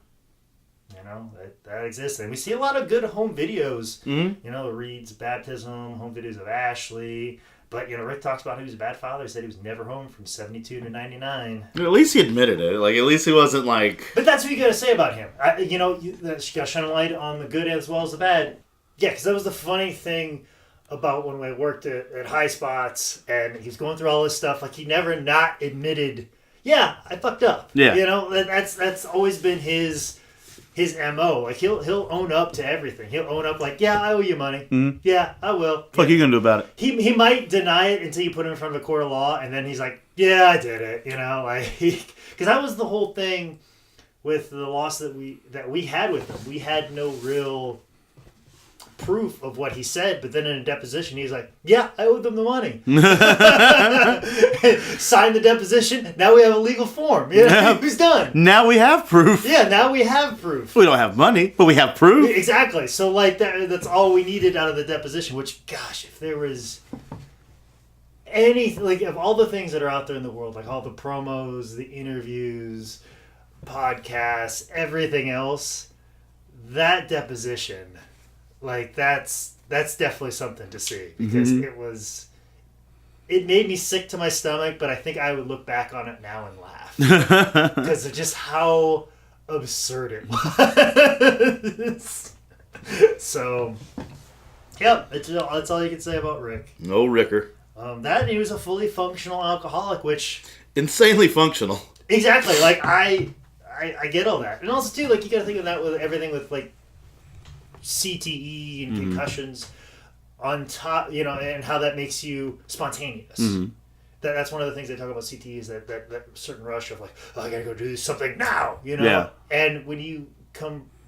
Speaker 1: that exists. And we see a lot of good home videos. Mm-hmm. Reed's baptism, home videos of Ashley. But, Rick talks about how he was a bad father. He said he was never home from 72 to 99.
Speaker 2: At least he admitted it. At least he wasn't
Speaker 1: But that's what you got to say about him. You got to shine a light on the good as well as the bad. Yeah, because that was the funny thing about when we worked at High Spots and he was going through all this stuff. He never not admitted, yeah, I fucked up.
Speaker 2: Yeah.
Speaker 1: That's always been his MO. He'll own up to everything. He'll own up yeah, I owe you money. Mm-hmm. Yeah, I will.
Speaker 2: What are you gonna do about it?
Speaker 1: He might deny it until you put him in front of a court of law, and then he's like, yeah, I did it. Because that was the whole thing with the loss that we had with him. We had no real proof of what he said, but then in a deposition he's like, yeah, I owed them the money. Signed the deposition, now we have a legal form. Who's done?
Speaker 2: Now we have proof.
Speaker 1: Yeah, now we have proof.
Speaker 2: We don't have money, but we have proof.
Speaker 1: Exactly. So that's all we needed out of the deposition, which, gosh, if there was anything, of all the things that are out there in the world, all the promos, the interviews, podcasts, everything else, that deposition, that's definitely something to see, because it made me sick to my stomach, but I think I would look back on it now and laugh because of just how absurd it was. So, yeah, that's all you can say about Rick.
Speaker 2: No Ricker.
Speaker 1: That he was a fully functional alcoholic, which
Speaker 2: insanely functional.
Speaker 1: Exactly. I get all that, and also too, you got to think of that with everything with CTE and concussions on top, and how that makes you spontaneous. Mm-hmm. That's one of the things they talk about CTE is that certain rush of I gotta go do something now,
Speaker 2: Yeah.
Speaker 1: And when you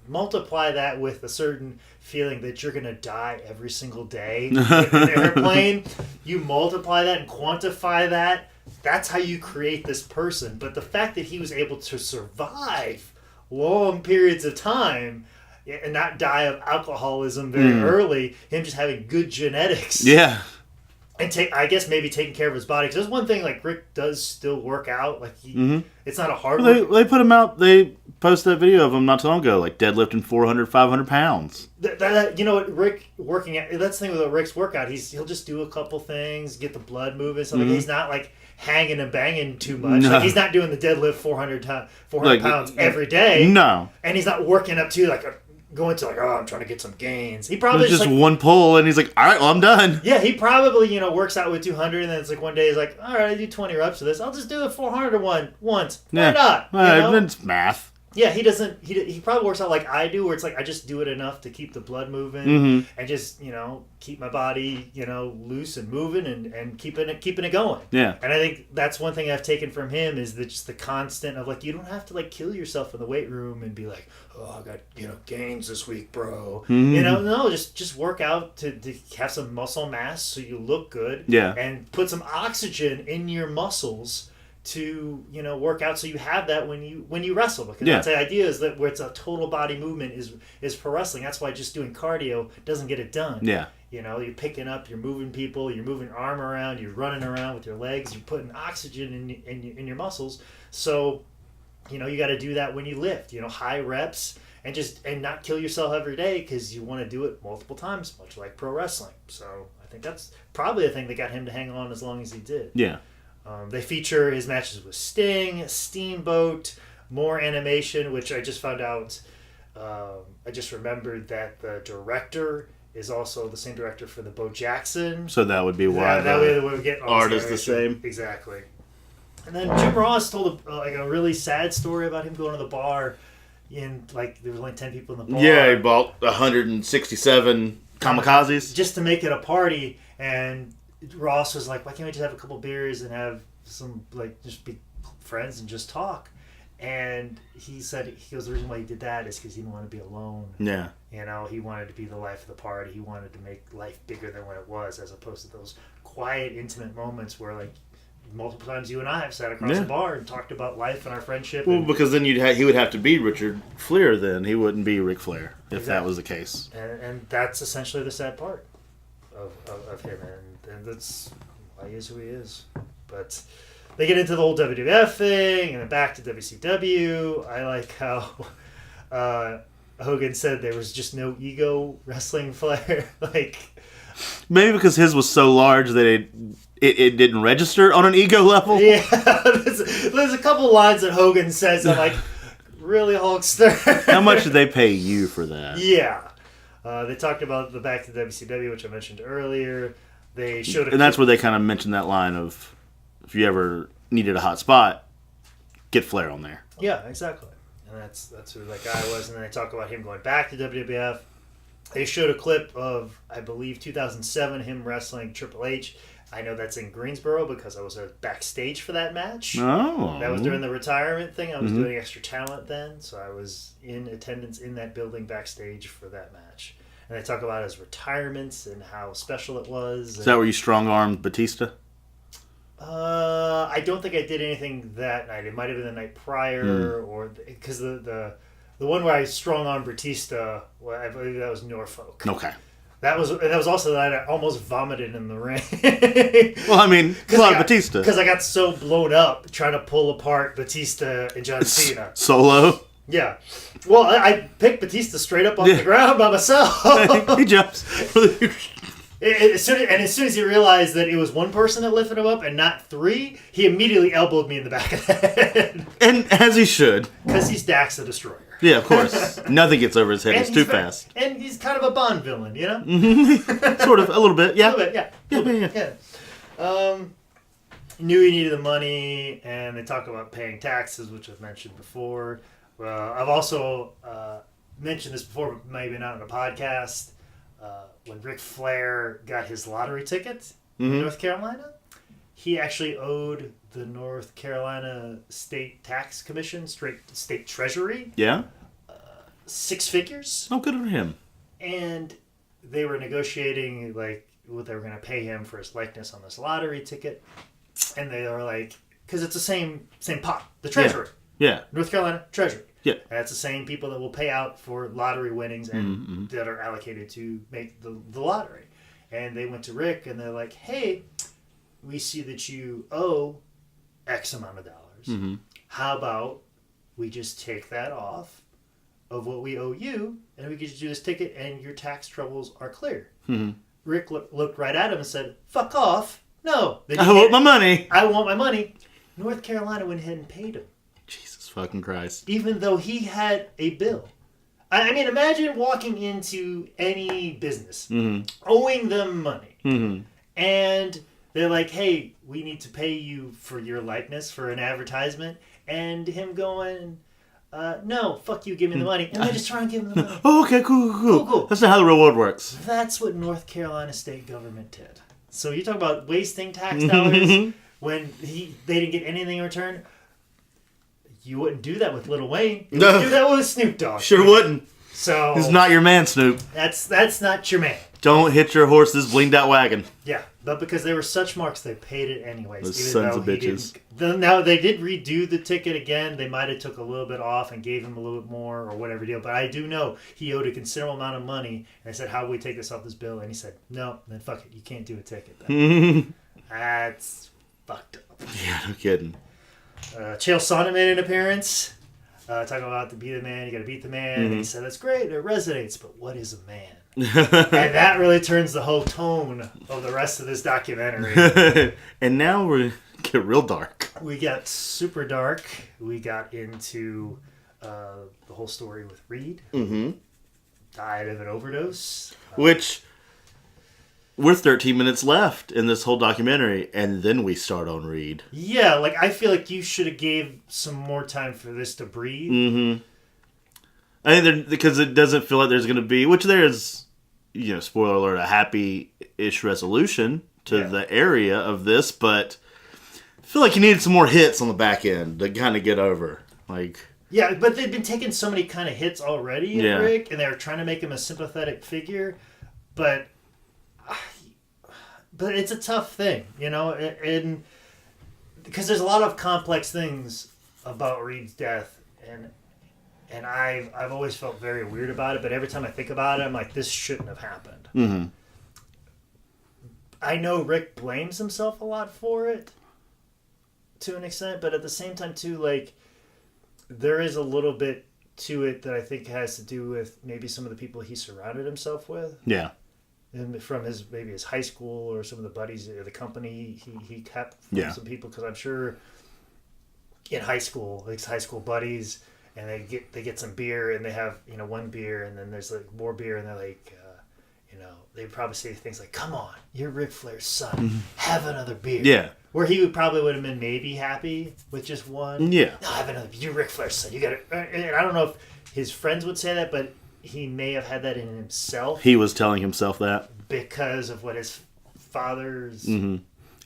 Speaker 1: multiply that with a certain feeling that you're gonna die every single day in an airplane, you multiply that and quantify that. That's how you create this person. But the fact that he was able to survive long periods of time and not die of alcoholism very early, him just having good genetics.
Speaker 2: Yeah.
Speaker 1: And maybe taking care of his body. Because there's one thing, Rick does still work out. It's not a hard work.
Speaker 2: They put him out, they posted that video of him not too long ago, deadlifting 400, 500 pounds.
Speaker 1: Rick working out, that's the thing with Rick's workout. He'll just do a couple things, get the blood moving. So he's not hanging and banging too much.
Speaker 2: No.
Speaker 1: He's not doing the deadlift 400 pounds every day.
Speaker 2: No.
Speaker 1: And he's not working up to going to I'm trying to get some gains. He probably
Speaker 2: just one pull and he's all right, well, I'm done.
Speaker 1: Yeah, he probably works out with 200 and then it's one day he's all right, I do 20 reps of this. I'll just do the 400 one once. Why not?
Speaker 2: It's math.
Speaker 1: Yeah, he doesn't. He probably works out like I do, where it's I just do it enough to keep the blood moving and just keep my body loose and moving and keeping it going.
Speaker 2: Yeah,
Speaker 1: and I think that's one thing I've taken from him is just the constant of you don't have to kill yourself in the weight room and be oh, I got gains this week, bro.
Speaker 2: Mm-hmm.
Speaker 1: No, just work out to have some muscle mass so you look good.
Speaker 2: Yeah,
Speaker 1: and put some oxygen in your muscles to work out so you have that when you wrestle, because that's the idea is that where it's a total body movement is for wrestling. That's why just doing cardio doesn't get it done.
Speaker 2: Yeah,
Speaker 1: You know, you're picking up, you're moving people, you're moving arm around, you're running around with your legs, you're putting oxygen in your muscles. So, you know, you got to do that when you lift. You know, high reps. And not kill yourself every day because you want to do it multiple times, much like pro wrestling. So I think that's probably the thing that got him to hang on as long as he did.
Speaker 2: Yeah.
Speaker 1: They feature his matches with Sting, Steamboat, more animation, which I just found out. I just remembered that the director is also the same director for the Bo Jackson.
Speaker 2: So that would be why
Speaker 1: that way we get
Speaker 2: art is the same.
Speaker 1: Exactly. And then Jim Ross told a really sad story about him going to the bar. There was only 10 people in the bar.
Speaker 2: Yeah, he bought 167 kamikazes.
Speaker 1: Just to make it a party. And Ross was like, why can't we just have a couple beers and have some, just be friends and just talk? And he goes, the reason why he did that is because he didn't want to be alone.
Speaker 2: Yeah.
Speaker 1: You know, he wanted to be the life of the party. He wanted to make life bigger than what it was, as opposed to those quiet, intimate moments where, multiple times you and I have sat across the bar and talked about life and our friendship.
Speaker 2: Well, because then he would have to be Richard Flair then. He wouldn't be Ric Flair if that was the case.
Speaker 1: And that's essentially the sad part of him. And that's why he is who he is. But they get into the whole WWF thing and then back to WCW. I like how Hogan said there was just no ego wrestling Flair.
Speaker 2: Maybe because his was so large that it didn't register on an ego level.
Speaker 1: Yeah, there's a couple lines that Hogan says I'm like, really, Hulkster?
Speaker 2: How much did they pay you for that?
Speaker 1: Yeah. They talked about the back to WCW, which I mentioned earlier. They showed
Speaker 2: and that's where they kind of mentioned that line of, if you ever needed a hot spot, get Flair on there.
Speaker 1: Yeah, exactly. And that's who that guy was. And then they talk about him going back to WWF. They showed a clip of, I believe, 2007, him wrestling Triple H. I know that's in Greensboro because I was backstage for that match.
Speaker 2: Oh.
Speaker 1: That was during the retirement thing. I was doing Extra Talent then, so I was in attendance in that building backstage for that match. And they talk about his retirements and how special it was.
Speaker 2: Is that where you strong-armed Batista?
Speaker 1: I don't think I did anything that night. It might have been the night prior, or because the one where I strong-armed Batista, I believe that was Norfolk.
Speaker 2: Okay.
Speaker 1: That was also the night I almost vomited in the ring.
Speaker 2: Well, I mean, Batista.
Speaker 1: Because I got so blown up trying to pull apart Batista and John Cena.
Speaker 2: Solo?
Speaker 1: Yeah. Well, I picked Batista straight up off the ground by myself.
Speaker 2: He jumps.
Speaker 1: As soon as he realized that it was one person that lifted him up and not three, he immediately elbowed me in the back of the head.
Speaker 2: And as he should.
Speaker 1: Because he's Dax the Destroyer.
Speaker 2: Yeah, of course. Nothing gets over his head. He's too fast.
Speaker 1: And he's kind of a Bond villain, you know?
Speaker 2: Sort of, a little bit, yeah.
Speaker 1: A little bit, yeah. Knew he needed the money, and they talk about paying taxes, which I've mentioned before. I've also mentioned this before, but maybe not on a podcast. When Ric Flair got his lottery ticket in North Carolina, he actually owed the North Carolina State Tax Commission, State Treasury, 6 figures.
Speaker 2: Oh, good for him.
Speaker 1: And they were negotiating what they were going to pay him for his likeness on this lottery ticket, and they were like, because it's the same pot, the Treasury, North Carolina Treasury.
Speaker 2: Yeah,
Speaker 1: and that's the same people that will pay out for lottery winnings and that are allocated to make the lottery. And they went to Rick and they're like, hey, we see that you owe X amount of dollars. How about we just take that off of what we owe you and we get you this ticket and your tax troubles are clear. Rick looked right at him and said, fuck off. No.
Speaker 2: I want my money.
Speaker 1: I want my money. North Carolina went ahead and paid him.
Speaker 2: Jesus fucking Christ.
Speaker 1: Even though he had a bill. I mean, imagine walking into any business, owing them money, and they're like, hey, we need to pay you for your likeness for an advertisement, and him going, no, fuck you, give me the money, and they just try and give him the money.
Speaker 2: Oh, okay, cool. That's not how the real world works.
Speaker 1: That's what North Carolina state government did. So you talk about wasting tax dollars when they didn't get anything in return. You wouldn't do that with Lil Wayne. You wouldn't do that with Snoop Dogg.
Speaker 2: Sure wouldn't.
Speaker 1: So
Speaker 2: he's not your man, Snoop.
Speaker 1: That's not your man.
Speaker 2: Don't hit your horse's blinged out wagon.
Speaker 1: Yeah, but because they were such marks, they paid it anyways.
Speaker 2: Those sons of bitches.
Speaker 1: Now, they did redo the ticket again. They might have took a little bit off and gave him a little bit more or whatever deal. But I do know he owed a considerable amount of money. And I said, how do we take this off this bill? And he said, no, then fuck it. You can't do a ticket then. That's fucked up.
Speaker 2: Yeah, no kidding.
Speaker 1: Chael Sonnen made an appearance. Talking about to be the man, you got to beat the man. And he said, that's great. It resonates. But what is a man? And that really turns the whole tone of the rest of this documentary.
Speaker 2: And now we get real dark.
Speaker 1: We got super dark. We got into the whole story with Reed. Died of an overdose.
Speaker 2: Which, we're 13 minutes left in this whole documentary, and then we start on Reed.
Speaker 1: Yeah, like I feel like you should have gave some more time for this to breathe.
Speaker 2: I think because it doesn't feel like there's going to be, which there is, spoiler alert, a happy-ish resolution to the area of this, but I feel like you needed some more hits on the back end to kind of get over.
Speaker 1: Yeah, but they've been taking so many kind of hits already, Rick, and they're trying to make him a sympathetic figure, but it's a tough thing, and because there's a lot of complex things about Reed's death, and I've always felt very weird about it, but every time I think about it, I'm like, this shouldn't have happened. I know Rick blames himself a lot for it, to an extent, but at the same time, too, there is a little bit to it that I think has to do with maybe some of the people he surrounded himself with.
Speaker 2: Yeah.
Speaker 1: And from maybe his high school or some of the buddies or the company he kept from some people, because I'm sure in high school, his high school buddies, and they get some beer, and they have one beer, and then there's more beer, and they're like, they probably say things like, "Come on, you're Ric Flair's son, have another beer."
Speaker 2: Yeah,
Speaker 1: where he probably would have been maybe happy with just one.
Speaker 2: Yeah,
Speaker 1: no, have another. You're Ric Flair's son. You got to. And I don't know if his friends would say that, but he may have had that in himself.
Speaker 2: He was telling himself that
Speaker 1: because of what his father's.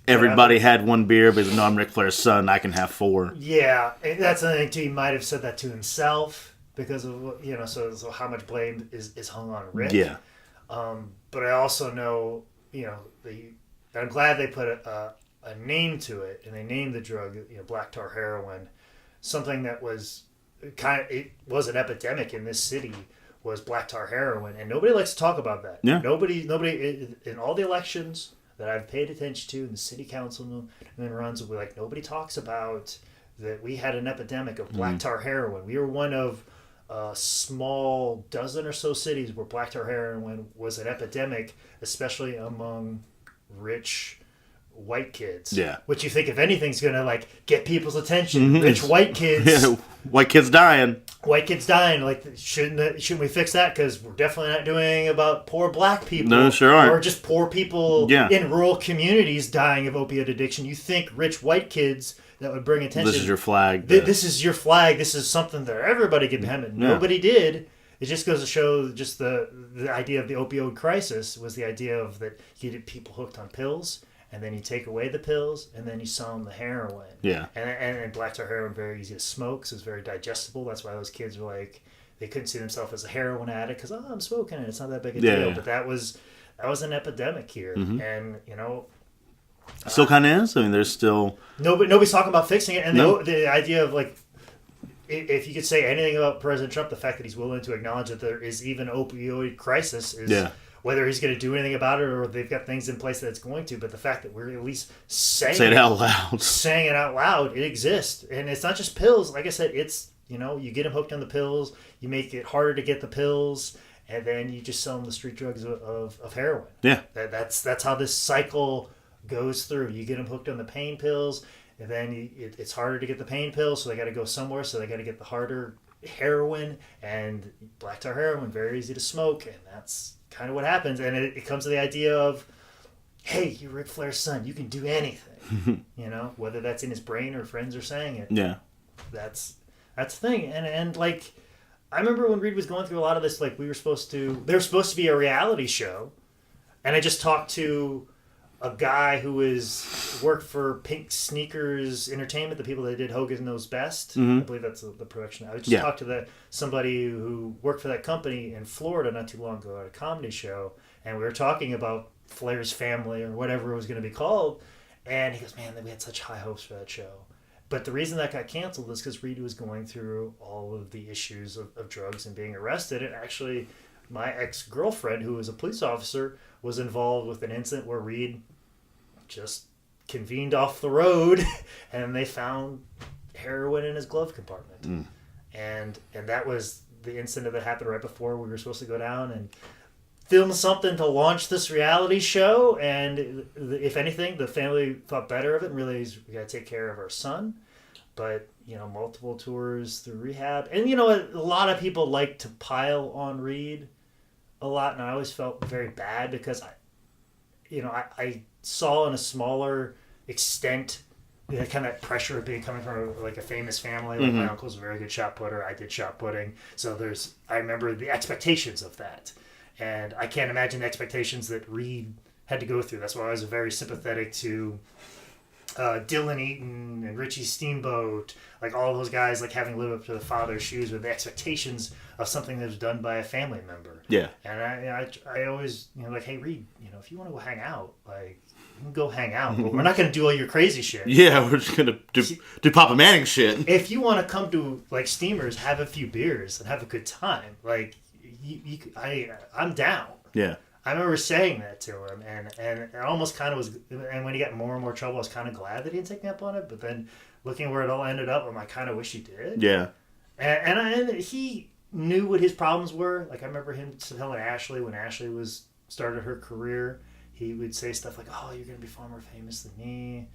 Speaker 2: Everybody had one beer, but no, I'm Ric Flair's son. I can have 4.
Speaker 1: Yeah, and that's another thing too. He might have said that to himself because of so how much blame is hung on Rick.
Speaker 2: Yeah.
Speaker 1: But I also know I'm glad they put a name to it, and they named the drug black tar heroin, something that was it was an epidemic in this city. Was black tar heroin, and nobody likes to talk about that.
Speaker 2: Yeah.
Speaker 1: Nobody in all the elections that I've paid attention to, and the city councilman runs, nobody talks about that we had an epidemic of black tar heroin. We were one of a small dozen or so cities where black tar heroin was an epidemic, especially among rich white kids.
Speaker 2: Yeah.
Speaker 1: Which you think if anything's gonna get people's attention, rich white kids.
Speaker 2: Yeah, white kids dying.
Speaker 1: White kids dying. Shouldn't we fix that? Because we're definitely not doing about poor black people.
Speaker 2: No, sure aren't.
Speaker 1: Or just poor people in rural communities dying of opioid addiction. You think rich white kids that would bring attention.
Speaker 2: This is your flag.
Speaker 1: This is your flag. This is something that everybody get behind. Nobody did. It just goes to show just the idea of the opioid crisis was the idea of that you get people hooked on pills. And then you take away the pills, and then you sell them the heroin.
Speaker 2: Yeah.
Speaker 1: And black tar heroin, very easy to smoke, so it's very digestible. That's why those kids were they couldn't see themselves as a heroin addict because, I'm smoking it. It's not that big a deal. But that was an epidemic here. And,
Speaker 2: still kind of is. I mean, there's still...
Speaker 1: Nobody's talking about fixing it. And the idea of, if you could say anything about President Trump, the fact that he's willing to acknowledge that there is even an opioid crisis is... Yeah. Whether he's going to do anything about it or they've got things in place that it's going to, but the fact that we're at least saying
Speaker 2: it out loud.
Speaker 1: Saying it out loud, it exists. And it's not just pills. Like I said, it's, you get them hooked on the pills, you make it harder to get the pills, and then you just sell them the street drugs of heroin.
Speaker 2: Yeah.
Speaker 1: That's how this cycle goes through. You get them hooked on the pain pills, and then it's harder to get the pain pills, so they got to go somewhere, so they got to get the harder heroin, and black tar heroin, very easy to smoke, and that's kind of what happens. And it comes to the idea of, hey, you're Ric Flair's son, you can do anything. Whether that's in his brain or friends are saying it.
Speaker 2: Yeah.
Speaker 1: That's the thing. And I remember when Reed was going through a lot of this, there was supposed to be a reality show, and I just talked to a guy who worked for Pink Sneakers Entertainment, the people that did Hogan Knows Best. I believe that's the production. I just talked to somebody who worked for that company in Florida not too long ago at a comedy show, and we were talking about Flair's family or whatever it was going to be called, and he goes, man, we had such high hopes for that show. But the reason that got canceled is because Reed was going through all of the issues of drugs and being arrested, and actually my ex-girlfriend, who was a police officer, was involved with an incident where Reed just convened off the road and they found heroin in his glove compartment. And that was the incident that happened right before we were supposed to go down and film something to launch this reality show. And if anything, the family thought better of it and realized we got to take care of our son. But, multiple tours through rehab. And, a lot of people like to pile on Reed a lot, and I always felt very bad because I saw in a smaller extent the kind of pressure of being coming from like a famous family. Like my uncle's a very good shot putter. I did shot putting, so I remember the expectations of that, and I can't imagine the expectations that Reed had to go through. That's why I was very sympathetic to Dylan Eaton and Richie Steamboat, like all those guys, like having lived up to the father's shoes with the expectations of something that was done by a family member.
Speaker 2: Yeah.
Speaker 1: And I always, like, hey, Reed, if you want to go hang out, like, you can go hang out, but we're not going to do all your crazy shit.
Speaker 2: Yeah, we're just going to do Papa Manning shit.
Speaker 1: If you want to come to, like, Steamers, have a few beers and have a good time, like, I'm down.
Speaker 2: Yeah.
Speaker 1: I remember saying that to him, and it almost kind of was, and when he got more and more trouble, I was kind of glad that he didn't take me up on it, but then looking where it all ended up, I kind of wish he did.
Speaker 2: Yeah.
Speaker 1: And he knew what his problems were. Like, I remember him telling Ashley, when Ashley started her career, he would say stuff like, oh, you're going to be far more famous than me.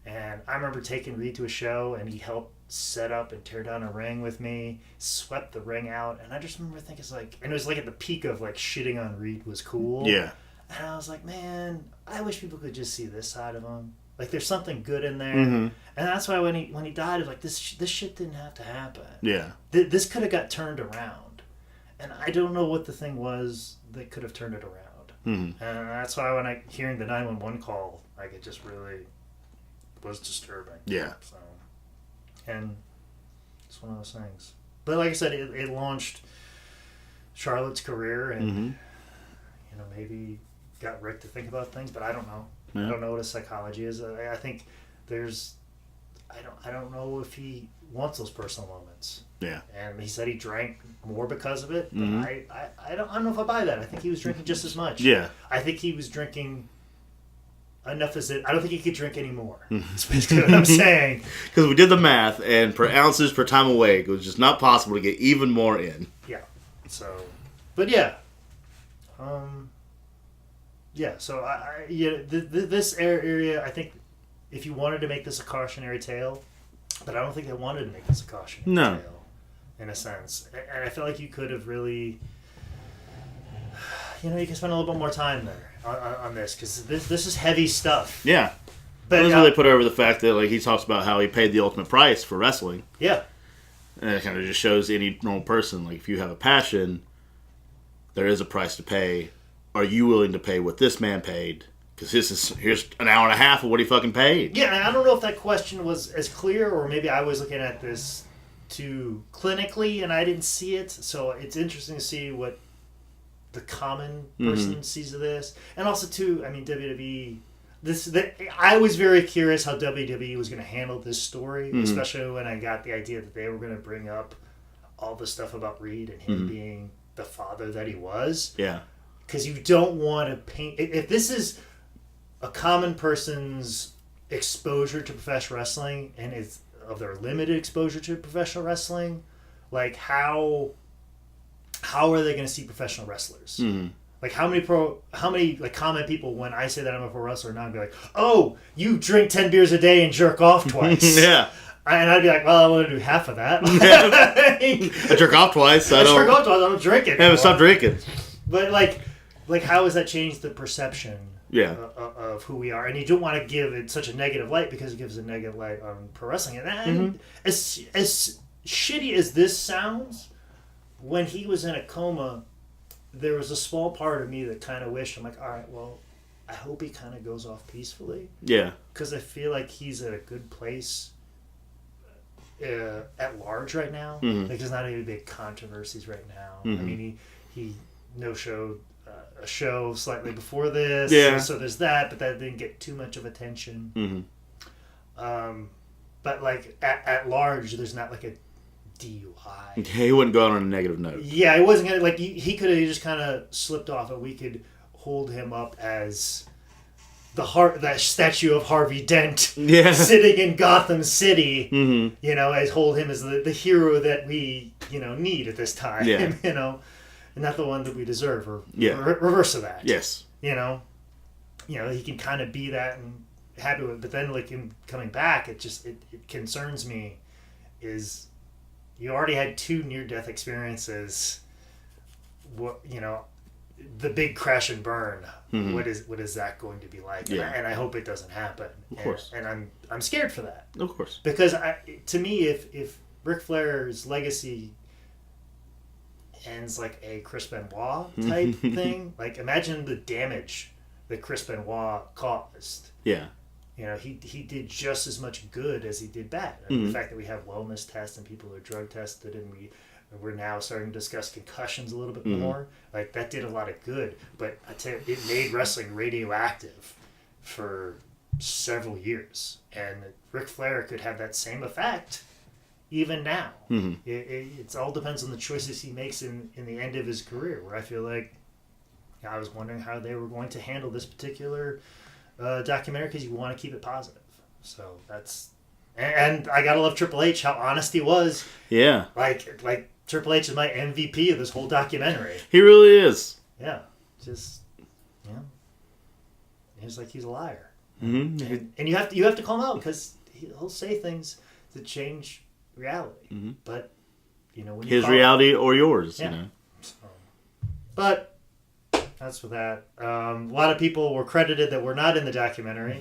Speaker 1: And I remember taking Reed to a show, and he helped set up and tear down a ring with me, swept the ring out, and I just remember thinking, and it was like at the peak of like shitting on Reed was cool.
Speaker 2: Yeah.
Speaker 1: And I was like, man, I wish people could just see this side of him. Like, there's something good in there. And that's why when he died, it was like, this shit didn't have to happen.
Speaker 2: Yeah.
Speaker 1: This could have got turned around. And I don't know what the thing was that could have turned it around. And that's why when hearing the 911 call, like, it just really was disturbing.
Speaker 2: Yeah.
Speaker 1: So, and it's one of those things. But like I said, it launched Charlotte's career, and maybe got Rick to think about things, but I don't know. I don't know what his psychology is. I think I don't know if he wants those personal moments.
Speaker 2: Yeah.
Speaker 1: And he said he drank more because of it, but I don't know if I buy that. I think he was drinking just as much.
Speaker 2: Yeah.
Speaker 1: I think he was drinking enough as it. I don't think he could drink anymore. That's basically what I'm saying.
Speaker 2: Because we did the math, and per ounces per time awake, it was just not possible to get even more in.
Speaker 1: Yeah. So, but yeah. Yeah. So this area, I think, if you wanted to make this a cautionary tale, but I don't think they wanted to make this a cautionary tale, in a sense. And I feel like you could have really, you can spend a little bit more time there on this, because this is heavy stuff.
Speaker 2: Yeah. But it really put over the fact that, like, he talks about how he paid the ultimate price for wrestling.
Speaker 1: Yeah.
Speaker 2: And it kind of just shows any normal person, like, if you have a passion, there is a price to pay. Are you willing to pay what this man paid? Because here's an hour and a half of what he fucking paid.
Speaker 1: Yeah, and I don't know if that question was as clear, or maybe I was looking at this too clinically and I didn't see it. So it's interesting to see what the common person sees of this. And also, too, I mean, WWE... I was very curious how WWE was going to handle this story, especially when I got the idea that they were going to bring up all the stuff about Reed and him being the father that he was.
Speaker 2: Yeah.
Speaker 1: Because you don't want to paint... If this is a common person's exposure to professional wrestling, and it's of their limited exposure to professional wrestling, like, how are they going to see professional wrestlers? Like, how many like common people, when I say that I'm a pro wrestler now, be like, oh, you drink 10 beers a day and jerk off twice.
Speaker 2: Yeah.
Speaker 1: And I'd be like, well, I want to do half of that.
Speaker 2: I jerk off twice. I
Speaker 1: don't drink it.
Speaker 2: I haven't stopped drinking.
Speaker 1: But like how has that changed the perception
Speaker 2: of
Speaker 1: who we are? And you don't want to give it such a negative light, because it gives a negative light on pro wrestling. And as shitty as this sounds, when he was in a coma, there was a small part of me that kind of wished, I'm like, all right, well, I hope he kind of goes off peacefully.
Speaker 2: Yeah.
Speaker 1: Because I feel like he's at a good place at large right now.
Speaker 2: Mm-hmm.
Speaker 1: Like, there's not any big controversies right now.
Speaker 2: Mm-hmm.
Speaker 1: I mean, he no-showed a show slightly before this.
Speaker 2: Yeah.
Speaker 1: So there's that, but that didn't get too much of attention.
Speaker 2: Mm-hmm.
Speaker 1: But, like, at large, there's not, like, a DUI.
Speaker 2: Yeah, he wouldn't go out on a negative note.
Speaker 1: Yeah, it wasn't going to, like, he could have just kind of slipped off, and we could hold him up as that statue of Harvey Dent sitting in Gotham City, as hold him as the hero that we, need at this time, and not the one that we deserve, or reverse of that.
Speaker 2: Yes.
Speaker 1: He can kind of be that and happy with it, but then, like, him coming back, it concerns me, is you already had 2 near-death experiences, the big crash and burn. Mm-hmm. What is that going to be like?
Speaker 2: Yeah.
Speaker 1: And I hope it doesn't happen.
Speaker 2: Of course.
Speaker 1: And I'm scared for that.
Speaker 2: Of course.
Speaker 1: Because to me, if Ric Flair's legacy ends like a Chris Benoit type thing, like, imagine the damage that Chris Benoit caused.
Speaker 2: Yeah.
Speaker 1: He did just as much good as he did bad. I mean, the fact that we have wellness tests and people are drug tested, and we're now starting to discuss concussions a little bit more. Like, that did a lot of good, but I tell you, it made wrestling radioactive for several years, and Ric Flair could have that same effect even now. Mm-hmm. It all depends on the choices he makes in the end of his career, where I feel like I was wondering how they were going to handle this particular documentary, because you want to keep it positive. So that's, and I gotta love Triple H, how honest he was.
Speaker 2: Yeah.
Speaker 1: Like Triple H is my MVP of this whole documentary.
Speaker 2: He really is.
Speaker 1: Yeah. Just, he's like, he's a liar.
Speaker 2: Mm-hmm.
Speaker 1: And you have to call him out, because he'll say things that change reality.
Speaker 2: Mm-hmm.
Speaker 1: But, when
Speaker 2: his reality or yours,
Speaker 1: So, but that's for that. A lot of people were credited that were not in the documentary.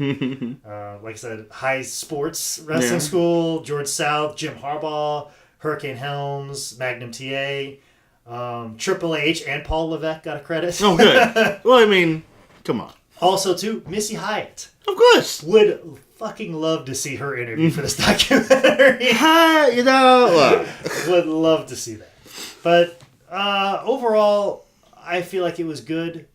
Speaker 1: Like I said, High Sports Wrestling School, George South, Jim Harbaugh, Hurricane Helms, Magnum TA, Triple H, and Paul Levesque got a credit.
Speaker 2: Oh, good. Well, I mean, come on.
Speaker 1: Also, too, Missy Hyatt.
Speaker 2: Of course.
Speaker 1: Would fucking love to see her interview for this documentary. Would love to see that. But overall, I feel like it was good.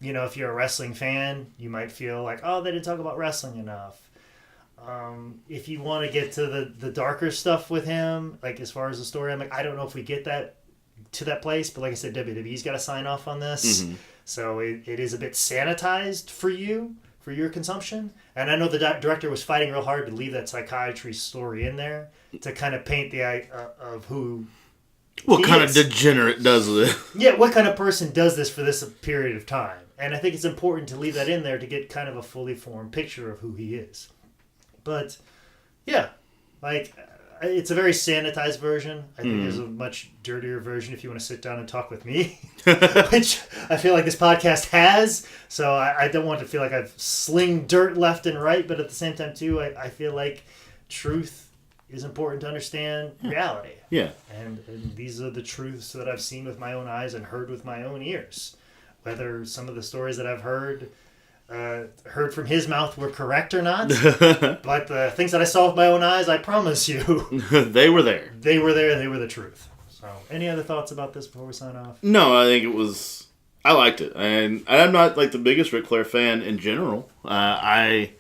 Speaker 1: If you're a wrestling fan, you might feel like, oh, they didn't talk about wrestling enough. If you want to get to the darker stuff with him, like as far as the story, I'm like, I don't know if we get to that place, but like I said, WWE's got to sign off on this. Mm-hmm. So it is a bit sanitized for your consumption. And I know the director was fighting real hard to leave that psychiatry story in there to kind of paint the idea of who.
Speaker 2: What kind of degenerate does this?
Speaker 1: Yeah, what kind of person does this for this period of time? And I think it's important to leave that in there to get kind of a fully formed picture of who he is. But, yeah, like, it's a very sanitized version. I think there's a much dirtier version if you want to sit down and talk with me, which I feel like this podcast has. So I don't want to feel like I've slinged dirt left and right, but at the same time, too, I feel like truth is important to understand reality.
Speaker 2: Yeah.
Speaker 1: And these are the truths that I've seen with my own eyes and heard with my own ears. Whether some of the stories that I've heard from his mouth were correct or not, but the things that I saw with my own eyes, I promise you,
Speaker 2: they were there.
Speaker 1: They were there. They were the truth. So, any other thoughts about this before we sign off?
Speaker 2: No, I think I liked it, and I'm not like the biggest Ric Flair fan in general. I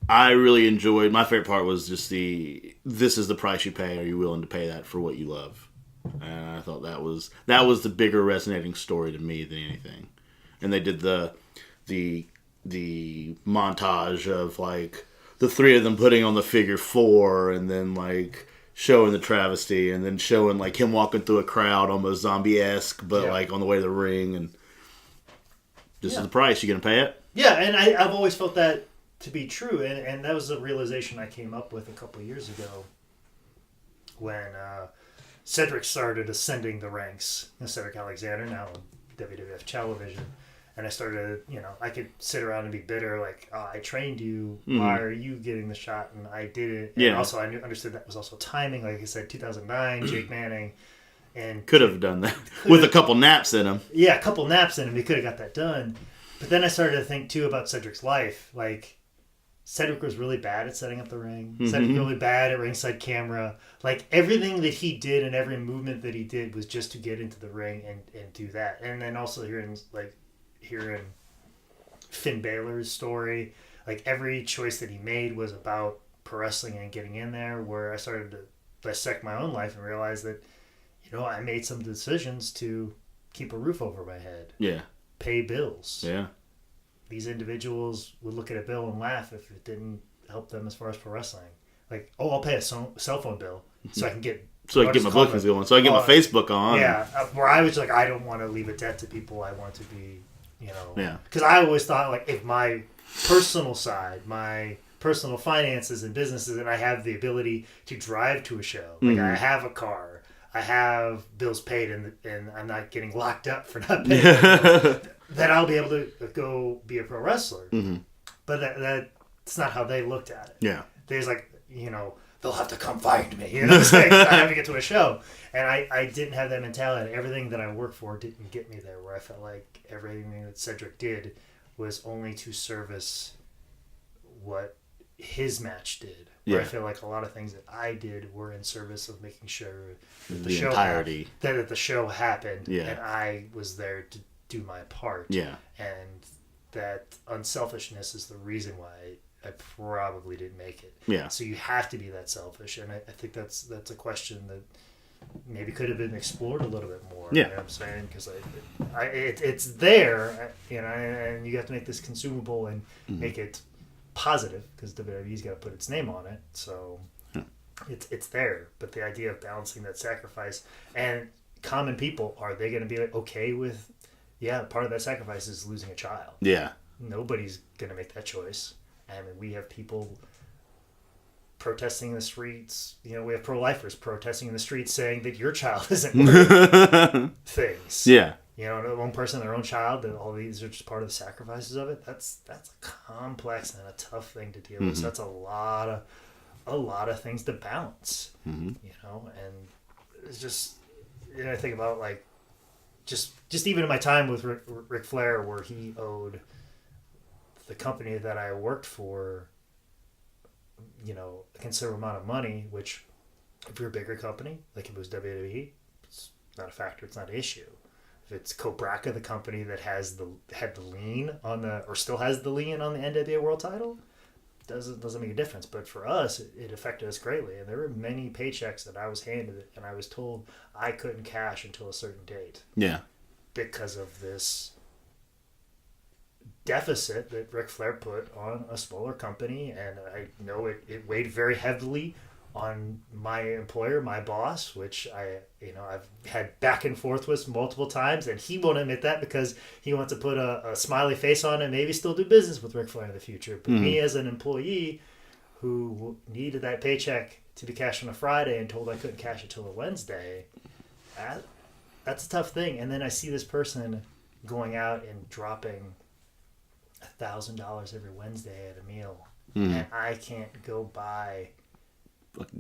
Speaker 2: really enjoyed. My favorite part was just this is the price you pay. Are you willing to pay that for what you love? And I thought that was the bigger resonating story to me than anything. And they did the montage of like the 3 of them putting on the figure 4, and then like showing the travesty, and then showing like him walking through a crowd almost zombie-esque, but like on the way to the ring, and this is the price. You gonna pay it?
Speaker 1: Yeah, and I've always felt that to be true, and that was a realization I came up with a couple of years ago when Cedric started ascending the ranks. Cedric Alexander, now on WWF television, and I started, I could sit around and be bitter, like, oh, I trained you, why are you getting the shot, and I did it. And also I understood that was also timing, like I said, 2009, Jake Manning, And
Speaker 2: could have done that with a couple naps in him.
Speaker 1: Yeah, a couple naps in him. He could have got that done. But then I started to think, too, about Cedric's life. Like, Cedric was really bad at setting up the ring. Mm-hmm. Cedric was really bad at ringside camera. Like, everything that he did and every movement that he did was just to get into the ring and do that. And then also hearing Finn Balor's story, like, every choice that he made was about pro wrestling and getting in there, where I started to dissect my own life and realize that, I made some decisions to keep a roof over my head.
Speaker 2: Yeah.
Speaker 1: Pay bills.
Speaker 2: Yeah.
Speaker 1: These individuals would look at a bill and laugh if it didn't help them as far as pro wrestling. Like, I'll pay a cell phone bill so I can get...
Speaker 2: So I can get my bookings going. So I get my Facebook on.
Speaker 1: Yeah. Where I was like, I don't want to leave a debt to people. I want to be,
Speaker 2: Yeah.
Speaker 1: Because I always thought, like, if my personal side, my personal finances and businesses, and I have the ability to drive to a show. Like, I have a car. I have bills paid and I'm not getting locked up for not paying bills, then I'll be able to go be a pro wrestler. Mm-hmm. But that's not how they looked at it.
Speaker 2: Yeah.
Speaker 1: They was like, they'll have to come find me. I have to get to a show. And I didn't have that mentality. Everything that I worked for didn't get me there, where I felt like everything that Cedric did was only to service what his match did. Where I feel like a lot of things that I did were in service of making sure that the show
Speaker 2: entirety
Speaker 1: that the show happened,
Speaker 2: yeah.
Speaker 1: and I was there to do my part.
Speaker 2: Yeah,
Speaker 1: and that unselfishness is the reason why I probably didn't make it.
Speaker 2: Yeah.
Speaker 1: So you have to be that selfish, and I think that's a question that maybe could have been explored a little bit more.
Speaker 2: Yeah.
Speaker 1: You know what I'm saying? Because it's there, and you have to make this consumable and make it positive, because WWE's got to put its name on it, so it's there. But the idea of balancing that sacrifice, and common people, are they going to be okay with, part of that sacrifice is losing a child?
Speaker 2: Yeah. Nobody's
Speaker 1: going to make that choice. I mean, we have people protesting in the streets. We have pro-lifers protesting in the streets saying that your child isn't worth things.
Speaker 2: Yeah.
Speaker 1: One person, their own child, that all these are just part of the sacrifices of it. That's a complex and a tough thing to deal with. So that's a lot of things to balance. Mm-hmm. And it's just, I think about, like, just even in my time with Ric Flair, where he owed the company that I worked for, a considerable amount of money, which, if you're a bigger company, like if it was WWE, it's not a factor, it's not an issue. If it's Cobraca, the company that had the lien on or still has the lien on the NWA World Title, doesn't make a difference. But for us, it affected us greatly. And there were many paychecks that I was handed, and I was told I couldn't cash until a certain date.
Speaker 2: Yeah. Because
Speaker 1: of this deficit that Ric Flair put on a smaller company, and I know it weighed very heavily on my employer, my boss, which I've had back and forth with multiple times, and he won't admit that because he wants to put a smiley face on and maybe still do business with Ric Flair in the future. But me as an employee who needed that paycheck to be cashed on a Friday and told I couldn't cash it till a Wednesday, that's a tough thing. And then I see this person going out and dropping $1,000 every Wednesday at a meal, and I can't go buy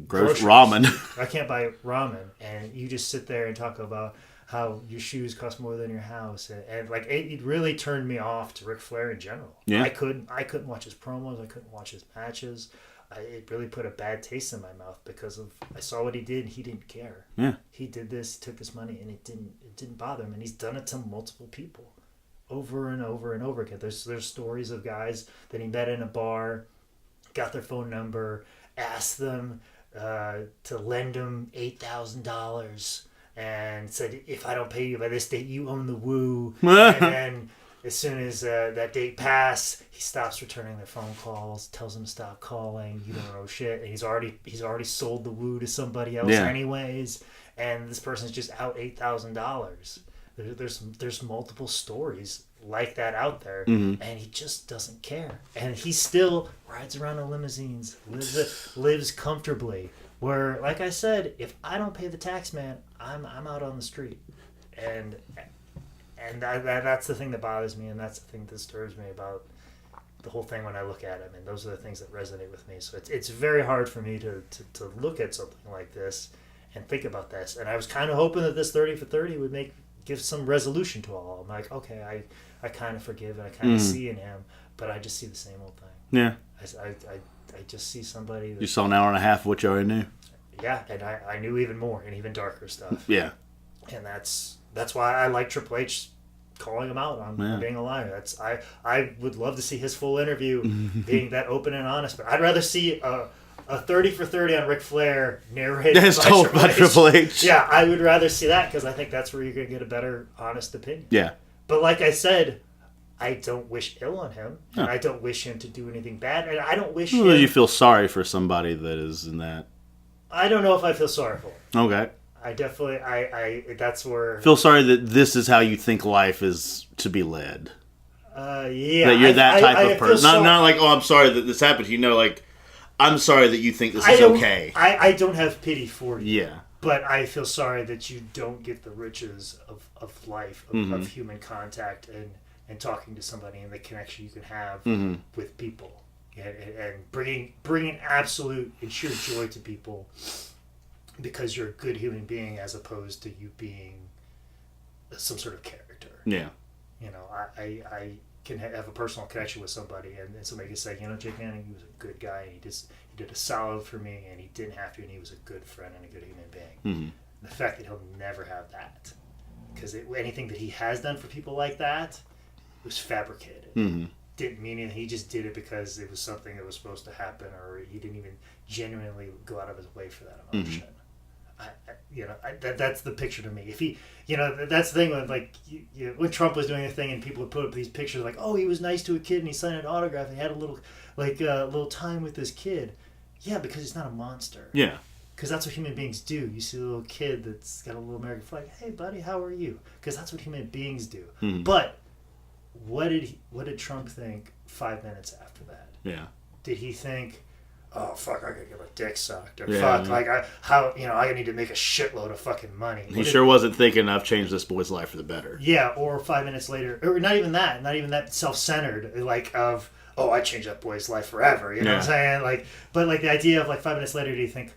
Speaker 2: gross ramen.
Speaker 1: I can't buy ramen, and you just sit there and talk about how your shoes cost more than your house, and like it really turned me off to Ric Flair in general.
Speaker 2: Yeah.
Speaker 1: I couldn't watch his promos. I couldn't watch his matches. It really put a bad taste in my mouth because I saw what he did, and he didn't care.
Speaker 2: Yeah.
Speaker 1: He did this, took this money, and it didn't bother him, and he's done it to multiple people over and over and over again. There's stories of guys that he met in a bar, got their phone number, asked them to lend him $8,000, and said, if I don't pay you by this date, you own the woo. And then as soon as that date passed, he stops returning their phone calls, tells them to stop calling. You don't know shit, and he's already sold the woo to somebody else anyways. And this person's just out $8,000. There's multiple stories like that out there, and he just doesn't care. And he still rides around in limousines, lives comfortably. Where, like I said, if I don't pay the tax man, I'm out on the street, and that's the thing that bothers me, and that's the thing that disturbs me about the whole thing when I look at him. And those are the things that resonate with me. So it's very hard for me to look at something like this and think about this. And I was kind of hoping that this 30 for 30 would give some resolution to all. I'm like, okay, I kind of forgive and I kind of see in him, but I just see the same old thing.
Speaker 2: Yeah.
Speaker 1: I just see somebody that,
Speaker 2: you saw an hour and a half of what you already knew.
Speaker 1: Yeah, and I knew even more and even darker stuff.
Speaker 2: Yeah.
Speaker 1: And that's why I like Triple H calling him out on being a liar. I would love to see his full interview being that open and honest, but I'd rather see a 30 for 30 on Ric Flair narrated by Triple H. Yeah, I would rather see that because I think that's where you're going to get a better, honest opinion.
Speaker 2: Yeah.
Speaker 1: But like I said, I don't wish ill on him, and I don't wish him to do anything bad, and I don't wish him...
Speaker 2: You feel sorry for somebody that is in that...
Speaker 1: I don't know if I feel sorry for him.
Speaker 2: Okay.
Speaker 1: I definitely... that's where...
Speaker 2: Feel sorry that this is how you think life is to be led.
Speaker 1: Yeah.
Speaker 2: That you're that type of person. Not like, oh, I'm sorry that this happened to you. No, like, I'm sorry that you think this is okay.
Speaker 1: I don't have pity for you.
Speaker 2: Yeah.
Speaker 1: But I feel sorry that you don't get the riches of life, of human contact, and talking to somebody and the connection you can have with people. And bringing absolute and sheer joy to people because you're a good human being as opposed to you being some sort of character.
Speaker 2: Yeah.
Speaker 1: You know, I can have a personal connection with somebody and somebody can say, you know, Jake Manning, he was a good guy and he did a solid for me and he didn't have to and he was a good friend and a good human being. The fact that he'll never have that because anything that he has done for people like that was fabricated. Didn't mean it. He just did it because it was something that was supposed to happen, or he didn't even genuinely go out of his way for that emotion. That's the picture to me. If he, that's the thing with like when Trump was doing a thing and people would put up these pictures like, oh, he was nice to a kid and he signed an autograph and he had a little time with this kid. Yeah, because he's not a monster.
Speaker 2: Yeah.
Speaker 1: Because that's what human beings do. You see a little kid that's got a little American flag. Hey, buddy, how are you? Because that's what human beings do. But what did Trump think 5 minutes after that?
Speaker 2: Yeah.
Speaker 1: Did he think, oh fuck, I gotta get my dick sucked, or fuck, like I need to make a shitload of fucking money?
Speaker 2: He sure wasn't thinking I've changed this boy's life for the better.
Speaker 1: Yeah, or 5 minutes later, or not even that self-centered, like of, oh, I changed that boy's life forever. You know what I'm saying? Like, but like the idea of like 5 minutes later, do you think,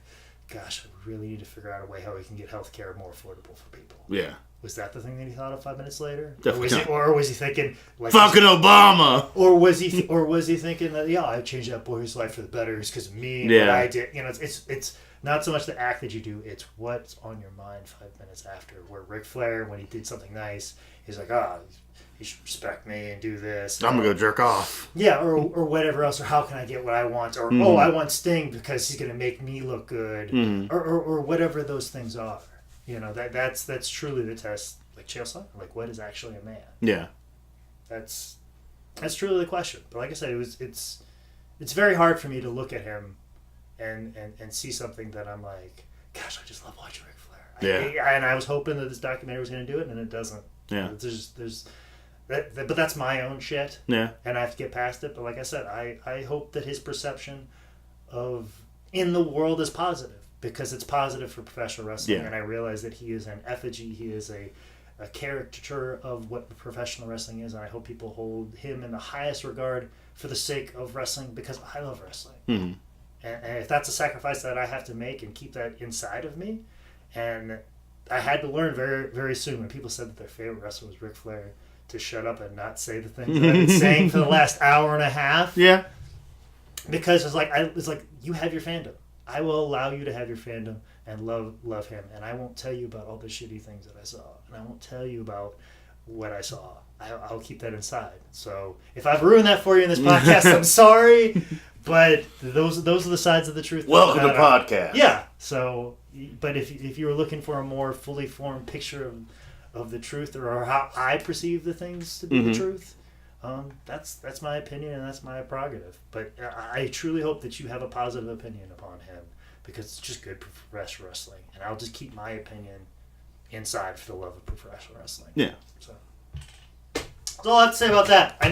Speaker 1: gosh, I really need to figure out a way how we can get healthcare more affordable for people?
Speaker 2: Yeah.
Speaker 1: Was that the thing that he thought of 5 minutes later?
Speaker 2: Definitely.
Speaker 1: Or was he thinking like
Speaker 2: fucking Obama?
Speaker 1: Or was he thinking that I changed that boy's life for the better because of me and what I did? It's not so much the act that you do; it's what's on your mind 5 minutes after. Where Ric Flair, when he did something nice, he's like, he should respect me and do this.
Speaker 2: I'm gonna go jerk off.
Speaker 1: Yeah, or whatever else. Or how can I get what I want? Or I want Sting because he's gonna make me look good. Or whatever those things are. That's truly the test, like Chael Sonnen. Like, what is actually a man?
Speaker 2: Yeah,
Speaker 1: that's truly the question. But like I said, it's very hard for me to look at him and see something that I'm like, gosh, I just love watching Ric Flair.
Speaker 2: Yeah,
Speaker 1: and I was hoping that this documentary was going to do it, and it doesn't.
Speaker 2: Yeah,
Speaker 1: there's that, but that's my own shit.
Speaker 2: Yeah,
Speaker 1: and I have to get past it. But like I said, I hope that his perception in the world is positive. Because it's positive for professional wrestling, and I realize that he is an effigy, he is a caricature of what professional wrestling is, and I hope people hold him in the highest regard for the sake of wrestling, because I love wrestling. And if that's a sacrifice that I have to make and keep that inside of me, and I had to learn very, very soon when people said that their favorite wrestler was Ric Flair to shut up and not say the things that I've been saying for the last hour and a half.
Speaker 2: Yeah.
Speaker 1: Because it's like you have your fandom. I will allow you to have your fandom and love him, and I won't tell you about all the shitty things that I saw, and I won't tell you about what I saw. I'll keep that inside. So if I've ruined that for you in this podcast, I'm sorry, but those are the sides of the truth.
Speaker 2: Welcome to podcast.
Speaker 1: Yeah. So, but if you were looking for a more fully formed picture of the truth, or how I perceive the things to be the truth, that's my opinion and that's my prerogative. But I truly hope that you have a positive opinion upon him because it's just good professional wrestling, and I'll just keep my opinion inside for the love of professional wrestling.
Speaker 2: Yeah.
Speaker 1: So that's all I have to say about that. I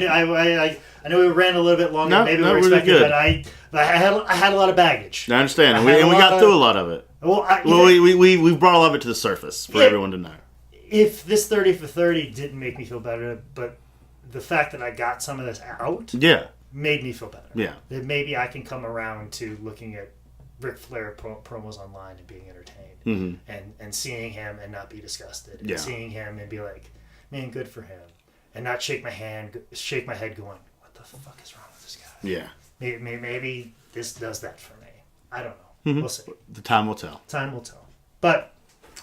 Speaker 1: know we ran a little bit longer than maybe we were expecting, really, but I had a lot of baggage.
Speaker 2: I understand, and we got through a lot of it. We brought a lot of it to the surface for everyone to know. If
Speaker 1: this 30 for 30 didn't make me feel better, but the fact that I got some of this out,
Speaker 2: yeah,
Speaker 1: made me feel better.
Speaker 2: Yeah,
Speaker 1: that maybe I can come around to looking at Ric Flair promos online and being entertained, and seeing him and not be disgusted, and seeing him and be like, man, good for him, and not shake my head going, what the fuck is wrong with this guy?
Speaker 2: Yeah.
Speaker 1: Maybe this does that for me. I don't know. We'll see.
Speaker 2: The time will tell.
Speaker 1: Time will tell. But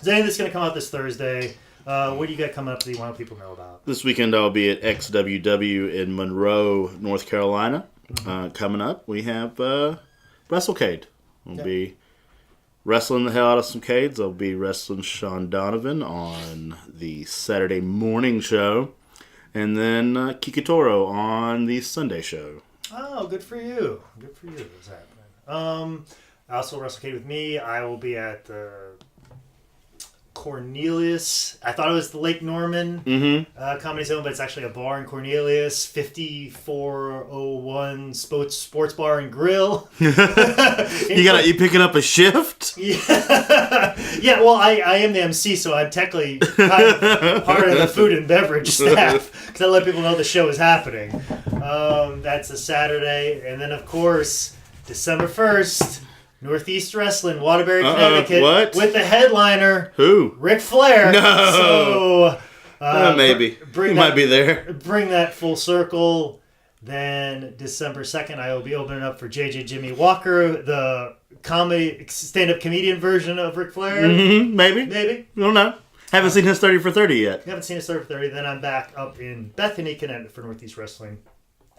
Speaker 1: Zane, this is going to come out this Thursday. What do you got coming up that you want people to know about?
Speaker 2: This weekend I'll be at XWW in Monroe, North Carolina. Coming up, we have WrestleCade. We'll be wrestling the hell out of some Cades. I'll be wrestling Sean Donovan on the Saturday morning show. And then Kikitoro on the Sunday show.
Speaker 1: Oh, good for you. Good for you. What's happening? Also, WrestleCade with me. I will be at the Cornelius. I thought it was the Lake Norman Comedy Zone, but it's actually a bar in Cornelius. 5401 Sports Bar and Grill.
Speaker 2: You picking up a shift?
Speaker 1: Yeah. Well, I am the MC, so I'm technically kind of part of the food and beverage staff because I let people know the show is happening. That's a Saturday, and then of course December 1st. Northeast Wrestling, Waterbury, Connecticut, with the headliner,
Speaker 2: who?
Speaker 1: Ric Flair.
Speaker 2: No. So, maybe. He might be there.
Speaker 1: Bring that full circle. Then December 2nd, I will be opening up for JJ Jimmy Walker, the comedy stand-up comedian version of Ric Flair.
Speaker 2: Maybe. I don't know. Haven't seen his 30 for 30 yet.
Speaker 1: Haven't seen his 30 for 30. Then I'm back up in Bethany, Connecticut for Northeast Wrestling,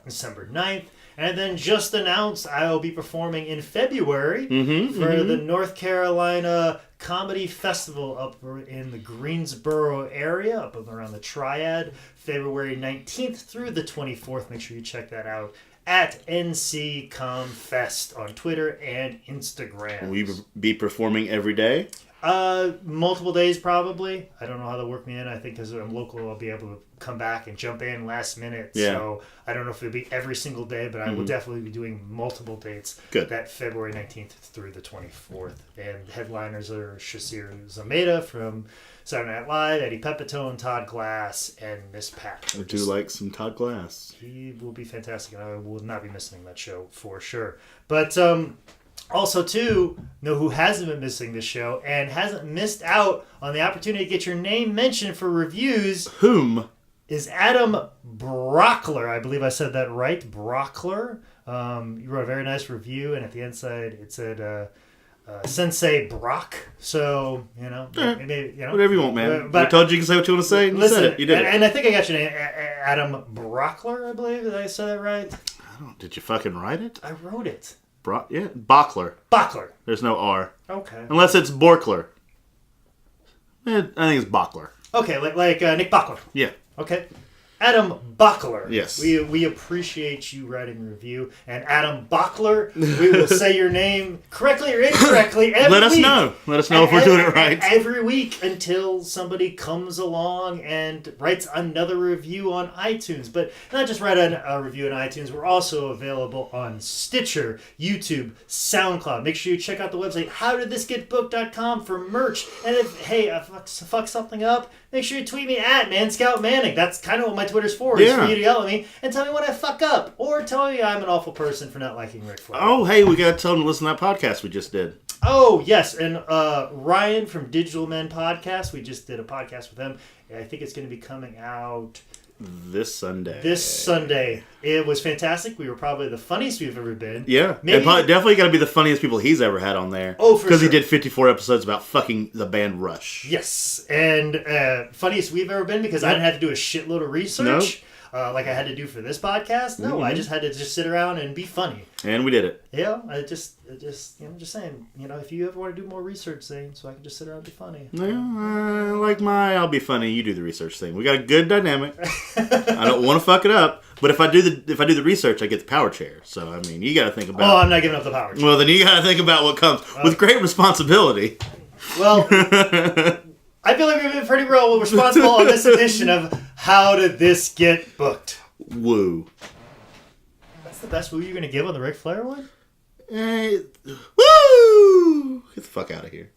Speaker 1: December 9th. And then just announced I will be performing in February for the North Carolina Comedy Festival up in the Greensboro area, up around the Triad, February 19th through the 24th. Make sure you check that out at NC Comfest on Twitter and Instagram.
Speaker 2: Will you be performing every day?
Speaker 1: Multiple days probably. I don't know how they'll work me in. I think because I'm local, I'll be able to come back and jump in last minute. Yeah. So I don't know if it'll be every single day, but I will definitely be doing multiple dates.
Speaker 2: Good.
Speaker 1: That February 19th through the 24th. And headliners are Shasir Zameda from Saturday Night Live, Eddie Pepitone, Todd Glass, and Miss Pat.
Speaker 2: I do like some Todd Glass.
Speaker 1: He will be fantastic, and I will not be missing that show for sure. But also, too, know who hasn't been missing this show and hasn't missed out on the opportunity to get your name mentioned for reviews.
Speaker 2: Whom?
Speaker 1: Is Adam Brockler. I believe I said that right. Brockler. You wrote a very nice review, and at the inside it said Sensei Brock. So, maybe,
Speaker 2: whatever you want, man. But I told you can say what you want to say, and
Speaker 1: listen,
Speaker 2: you said it. You did it.
Speaker 1: And I think I got your name, Adam Brockler, I believe. Did I say that right?
Speaker 2: Did you fucking write it?
Speaker 1: I wrote it.
Speaker 2: Bockler.
Speaker 1: Bockler.
Speaker 2: There's no R.
Speaker 1: Okay.
Speaker 2: Unless it's Borkler. I think it's Bockler.
Speaker 1: Okay, like Nick Bockler.
Speaker 2: Yeah.
Speaker 1: Okay. Adam Bockler.
Speaker 2: Yes.
Speaker 1: We appreciate you writing a review. And Adam Bockler, we will say your name correctly or incorrectly every week.
Speaker 2: Let us know. Let us know if we're doing it right.
Speaker 1: Every week until somebody comes along and writes another review on iTunes. But not just write a review on iTunes. We're also available on Stitcher, YouTube, SoundCloud. Make sure you check out the website, howdidthisgetbooked.com for merch. And if I fuck something up, make sure you tweet me at ManScoutManning. That's kind of what my Twitter's for, is for you to yell at me and tell me when I fuck up. Or tell me I'm an awful person for not liking Ric Flair.
Speaker 2: Oh, hey, we got to tell them to listen to that podcast we just did.
Speaker 1: Oh, yes. And Ryan from Digital Men Podcast, we just did a podcast with them. I think it's going to be coming out
Speaker 2: this Sunday.
Speaker 1: It was fantastic. We were probably the funniest we've ever been.
Speaker 2: Yeah. Maybe, and definitely got to be the funniest people he's ever had on there.
Speaker 1: Oh, for sure.
Speaker 2: Because he did 54 episodes about fucking the band Rush.
Speaker 1: Yes. And funniest we've ever been because I didn't have to do a shitload of research.
Speaker 2: Nope.
Speaker 1: Like I had to do for this podcast. No, I just had to sit around and be funny.
Speaker 2: And we did it.
Speaker 1: Yeah, I just saying, if you ever want to do more research thing, so I can just sit around and be funny.
Speaker 2: Yeah, I'll be funny. You do the research thing. We got a good dynamic. I don't want to fuck it up, but if I do the research, I get the power chair. So I mean, you got to think about.
Speaker 1: Oh, I'm not giving up the power chair.
Speaker 2: Well, then you got to think about what comes with great responsibility.
Speaker 1: Well. I feel like we've been pretty responsible on this edition of How Did This Get Booked?
Speaker 2: Woo.
Speaker 1: That's the best woo you're going to give on the Ric Flair one?
Speaker 2: Woo! Get the fuck out of here.